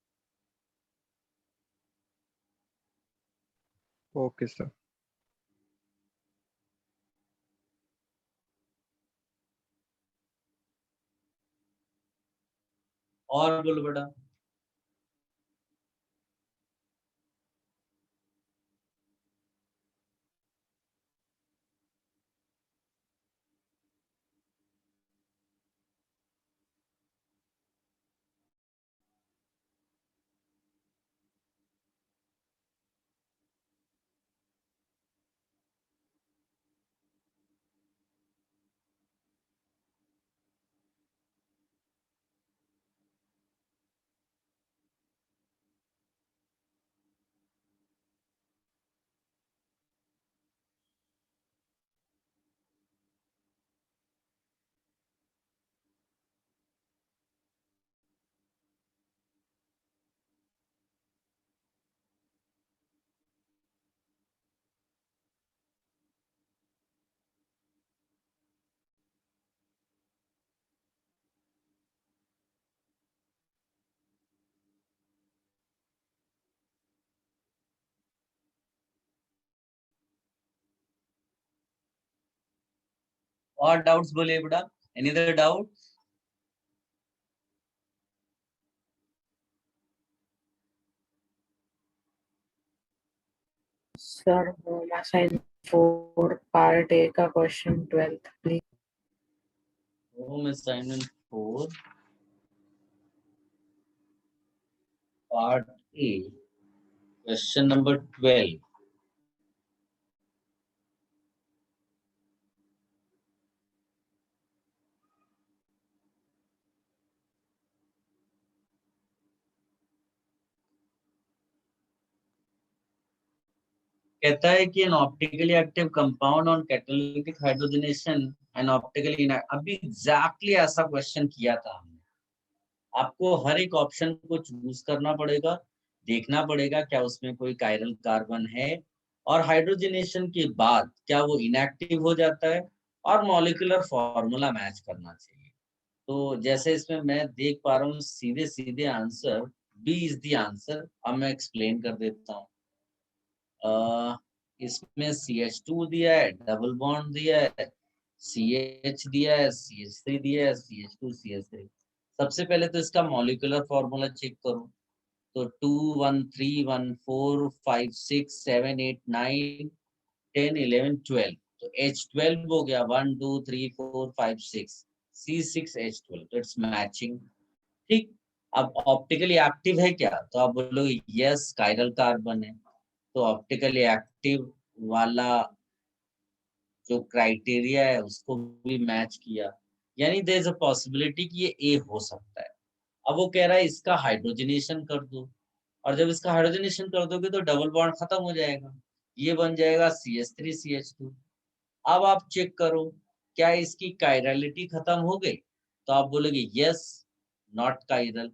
Okay sir. और बोलो बेटा। और डाउट्स बोलिए बेटा, any other doubt? Sir home assignment 4 part A का question 12 please. Home assignment 4 part A question number 12। कहता है कि an optically active compound on catalytic hydrogenation and optically अभी एग्जैक्टली ऐसा क्वेश्चन किया था हमने। आपको हर एक ऑप्शन को चूज करना पड़ेगा, देखना पड़ेगा क्या उसमें कोई कायरल कार्बन है, और हाइड्रोजनेशन के बाद क्या वो इनएक्टिव हो जाता है, और मॉलिक्यूलर फॉर्मूला मैच करना चाहिए। तो जैसे इसमें मैं देख पा रहा हूँ, सीधे सीधे answer b is the answer. अब मैं एक्सप्लेन कर देता हूँ। इसमें CH2 दिया है, डबल बॉन्ड दिया है, CH दिया है, CH3 दिया है, CH2 CH3। सबसे पहले तो इसका मॉलिक्यूलर फॉर्मूला चेक करो, तो 2 1 3 1 4 5 6 7 8 9 10 11 12, तो H12 हो गया, 1 2 3 4 5 6, C6H12, तो इट्स मैचिंग। ठीक, अब ऑप्टिकली एक्टिव है क्या, तो आप बोलोगे यस कायरल कार्बन है, तो ऑप्टिकली एक्टिव वाला जो क्राइटेरिया है उसको भी मैच किया, यानी देयर इज अ पॉसिबिलिटी कि ये ए हो सकता है। अब वो कह रहा है इसका हाइड्रोजनेशन कर दो, और जब इसका हाइड्रोजनेशन कर दोगे तो डबल बॉन्ड खत्म हो जाएगा, ये बन जाएगा CH3 CH2। अब आप चेक करो क्या इसकी कायरलिटी खत्म हो गई, तो आप बोलोगे यस नॉट कायरल,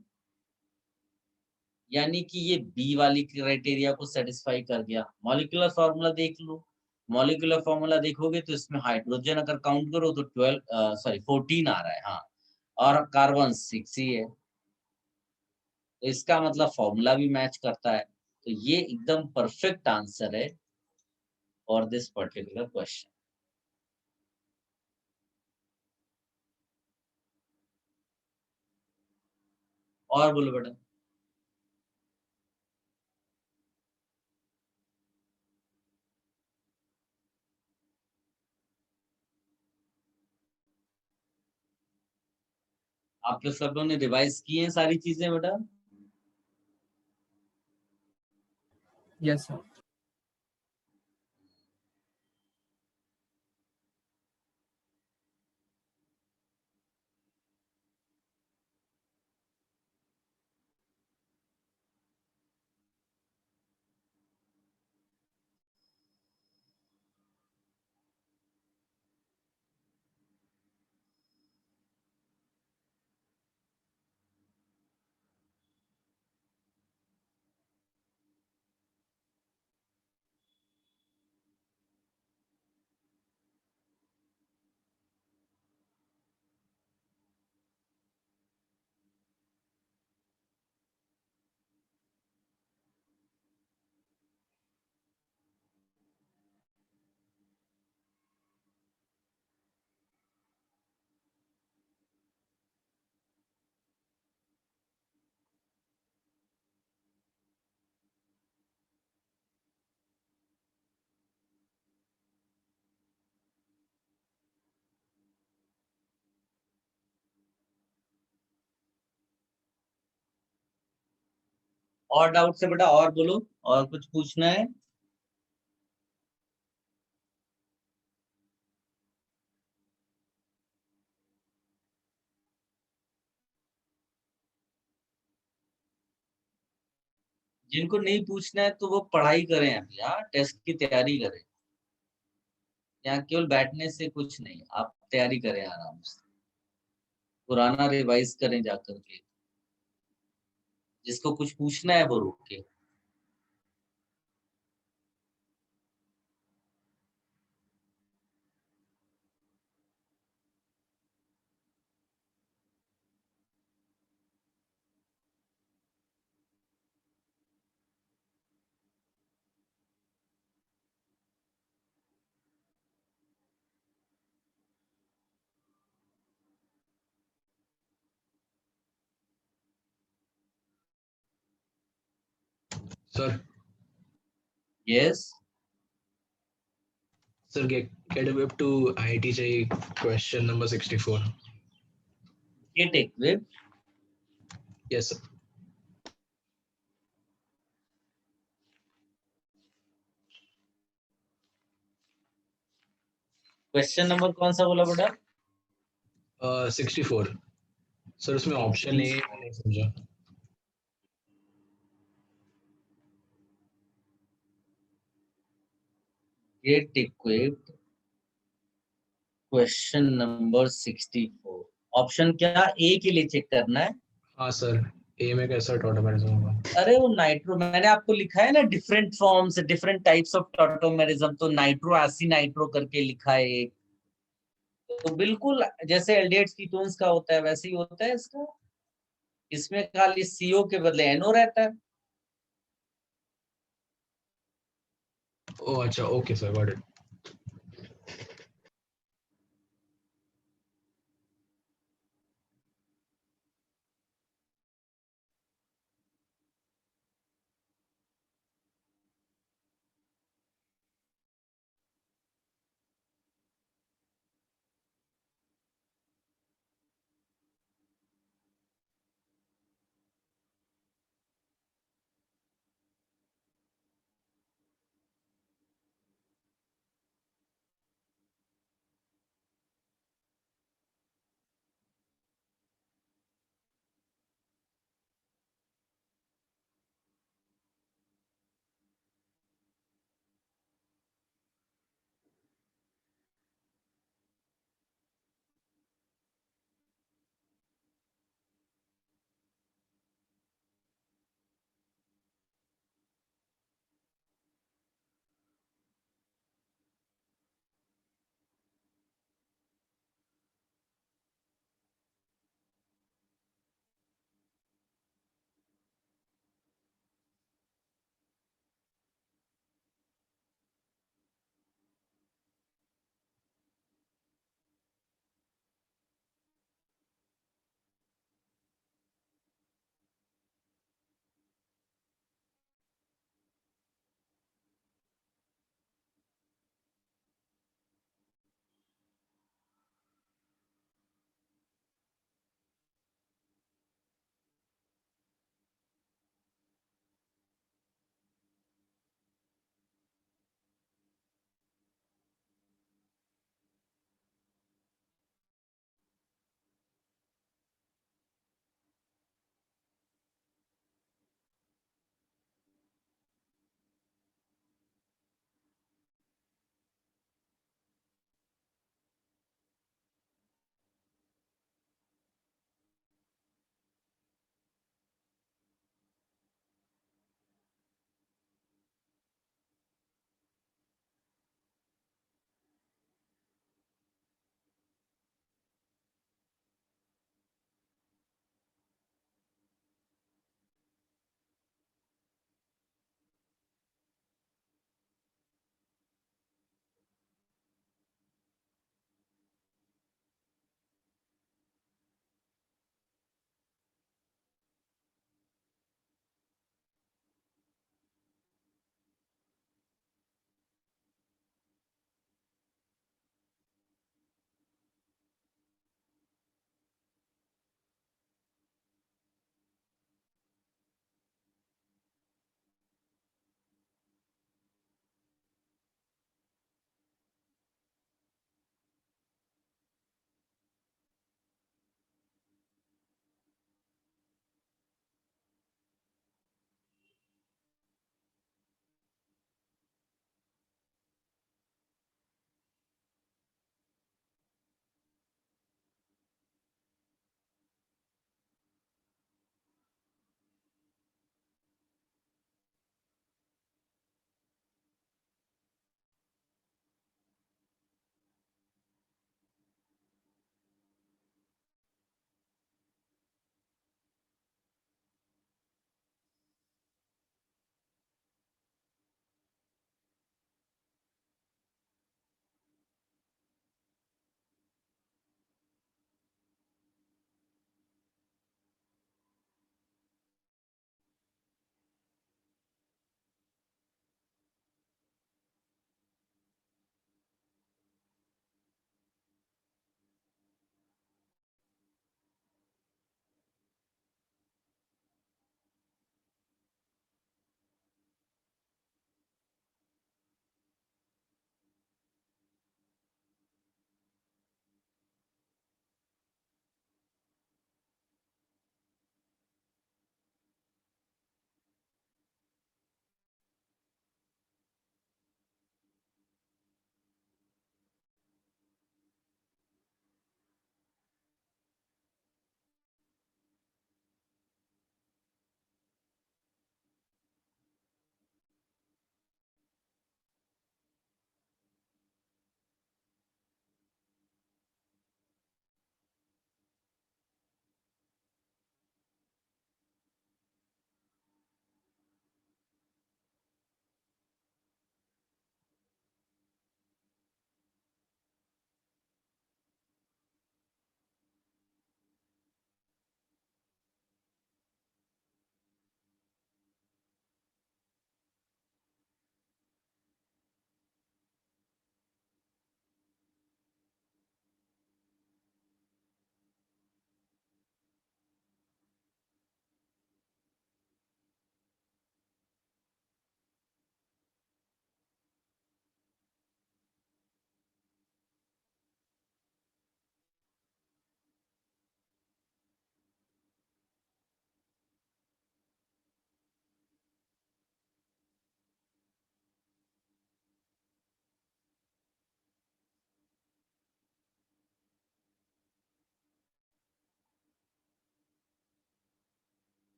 यानी कि ये बी वाली क्राइटेरिया को सेटिस्फाई कर गया। मॉलिक्यूलर फार्मूला देख लो, मॉलिक्यूलर फार्मूला देखोगे तो इसमें हाइड्रोजन अगर काउंट करो तो 14 आ रहा है, हाँ, और कार्बन 6 ही है, तो इसका मतलब फॉर्मूला भी मैच करता है। तो ये एकदम परफेक्ट आंसर है फॉर दिस पर्टिकुलर क्वेश्चन। और बोलो बेटा। आपके सब लोगों ने रिवाइज की है सारी चीजें बेटा? Yes sir. और डाउट से बेटा और बोलो, और कुछ पूछना है? जिनको नहीं पूछना है तो वो पढ़ाई करें अभी, हाँ, टेस्ट की तैयारी करें। यहाँ केवल बैठने से कुछ नहीं, आप तैयारी करें आराम से, पुराना रिवाइज करें जाकर के। जिसको कुछ पूछना है वो रोक के। Sir yes sir get a whip to IIT JEE question number 64. Get equip. Yes sir. Question number कौन सा बोला बेटा? 64 सर, उसमें ऑप्शन ए मैं नहीं समझा। Get equipped question number 64। Option क्या ए के लिए चेक करना है? हाँ सर, ए में कैसा टॉटोमेरिज्म होगा? अरे वो नाइट्रो, मैंने आपको लिखा है ना different forms, different types of tautomerism, तो नाइट्रो एसी नाइट्रो करके लिखा है एक। तो बिल्कुल जैसे एल्डिहाइड्स कीटोन्स का होता है वैसे ही होता है इसका। इसमें खाली सीओ के बदले एनओ रहता है। ओह अच्छा, okay sir, got it.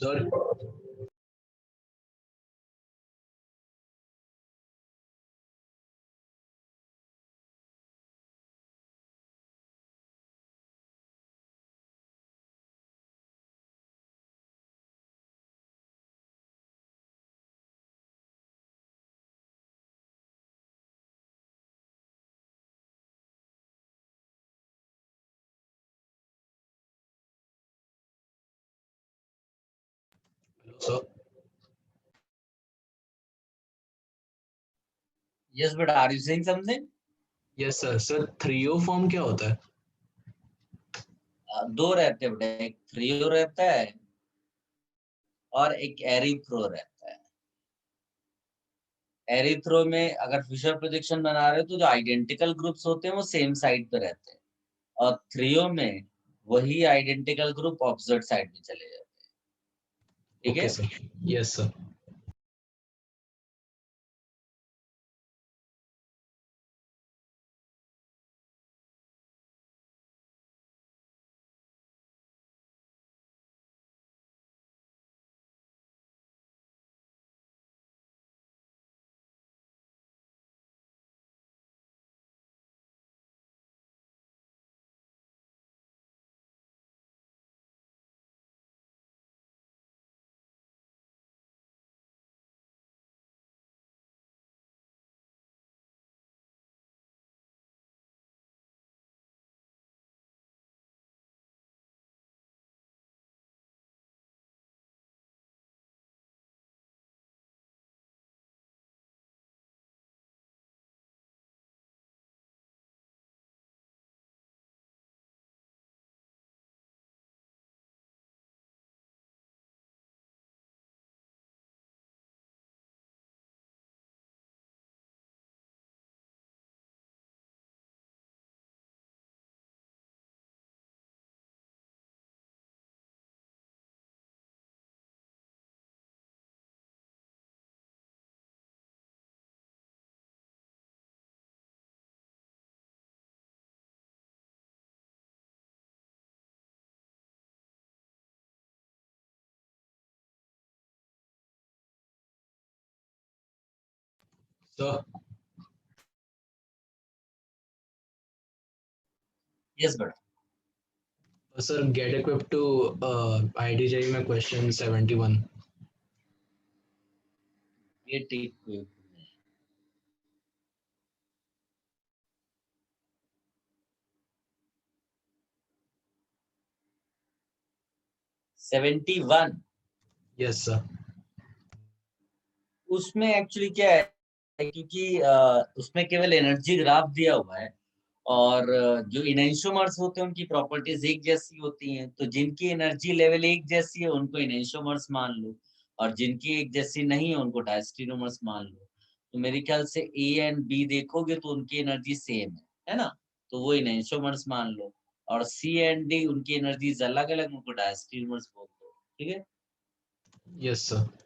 Sir sir Yes, but are you saying something? Yes sir sir threo form क्या होता है? दो रहते हैं बेटा, एक थ्रियो रहता है और एक एरिथ्रो रहता है। एरिथ्रो में अगर फिशर प्रोजेक्शन बना रहे हो तो जो आइडेंटिकल ग्रुप्स होते हैं वो सेम साइड पे रहते हैं, और थ्रियो में वही आइडेंटिकल ग्रुप ऑपोजिट साइड में चले जाते हैं। ठीक ओके है? Sir, yes sir. Sir yes बेटा। सर गेट इक्विप्ड टू आईटीजेई में क्वेश्चन 71। ये ठीक 71 यस सर। उसमें एक्चुअली क्या है, क्योंकि उसमें केवल एनर्जी ग्राफ दिया हुआ है, और जो इनेंशियोमर्स होते हैं उनकी प्रॉपर्टीज एक जैसी होती हैं, तो जिनकी एनर्जी लेवल एक जैसी है उनको इनेंशियोमर्स मान लो, और जिनकी एक जैसी नहीं है उनको डायस्टेनोमर्स मान लो। तो मेरे ख्याल से ए एंड बी देखोगे तो उनकी एनर्जी सेम है ना, तो वो इनेंशियोमर्स मान लो, और सी एंड डी उनकी एनर्जीज अलग अलग, उनको डायस्टेनोमर्स बोल दो। ठीक है? Yes sir.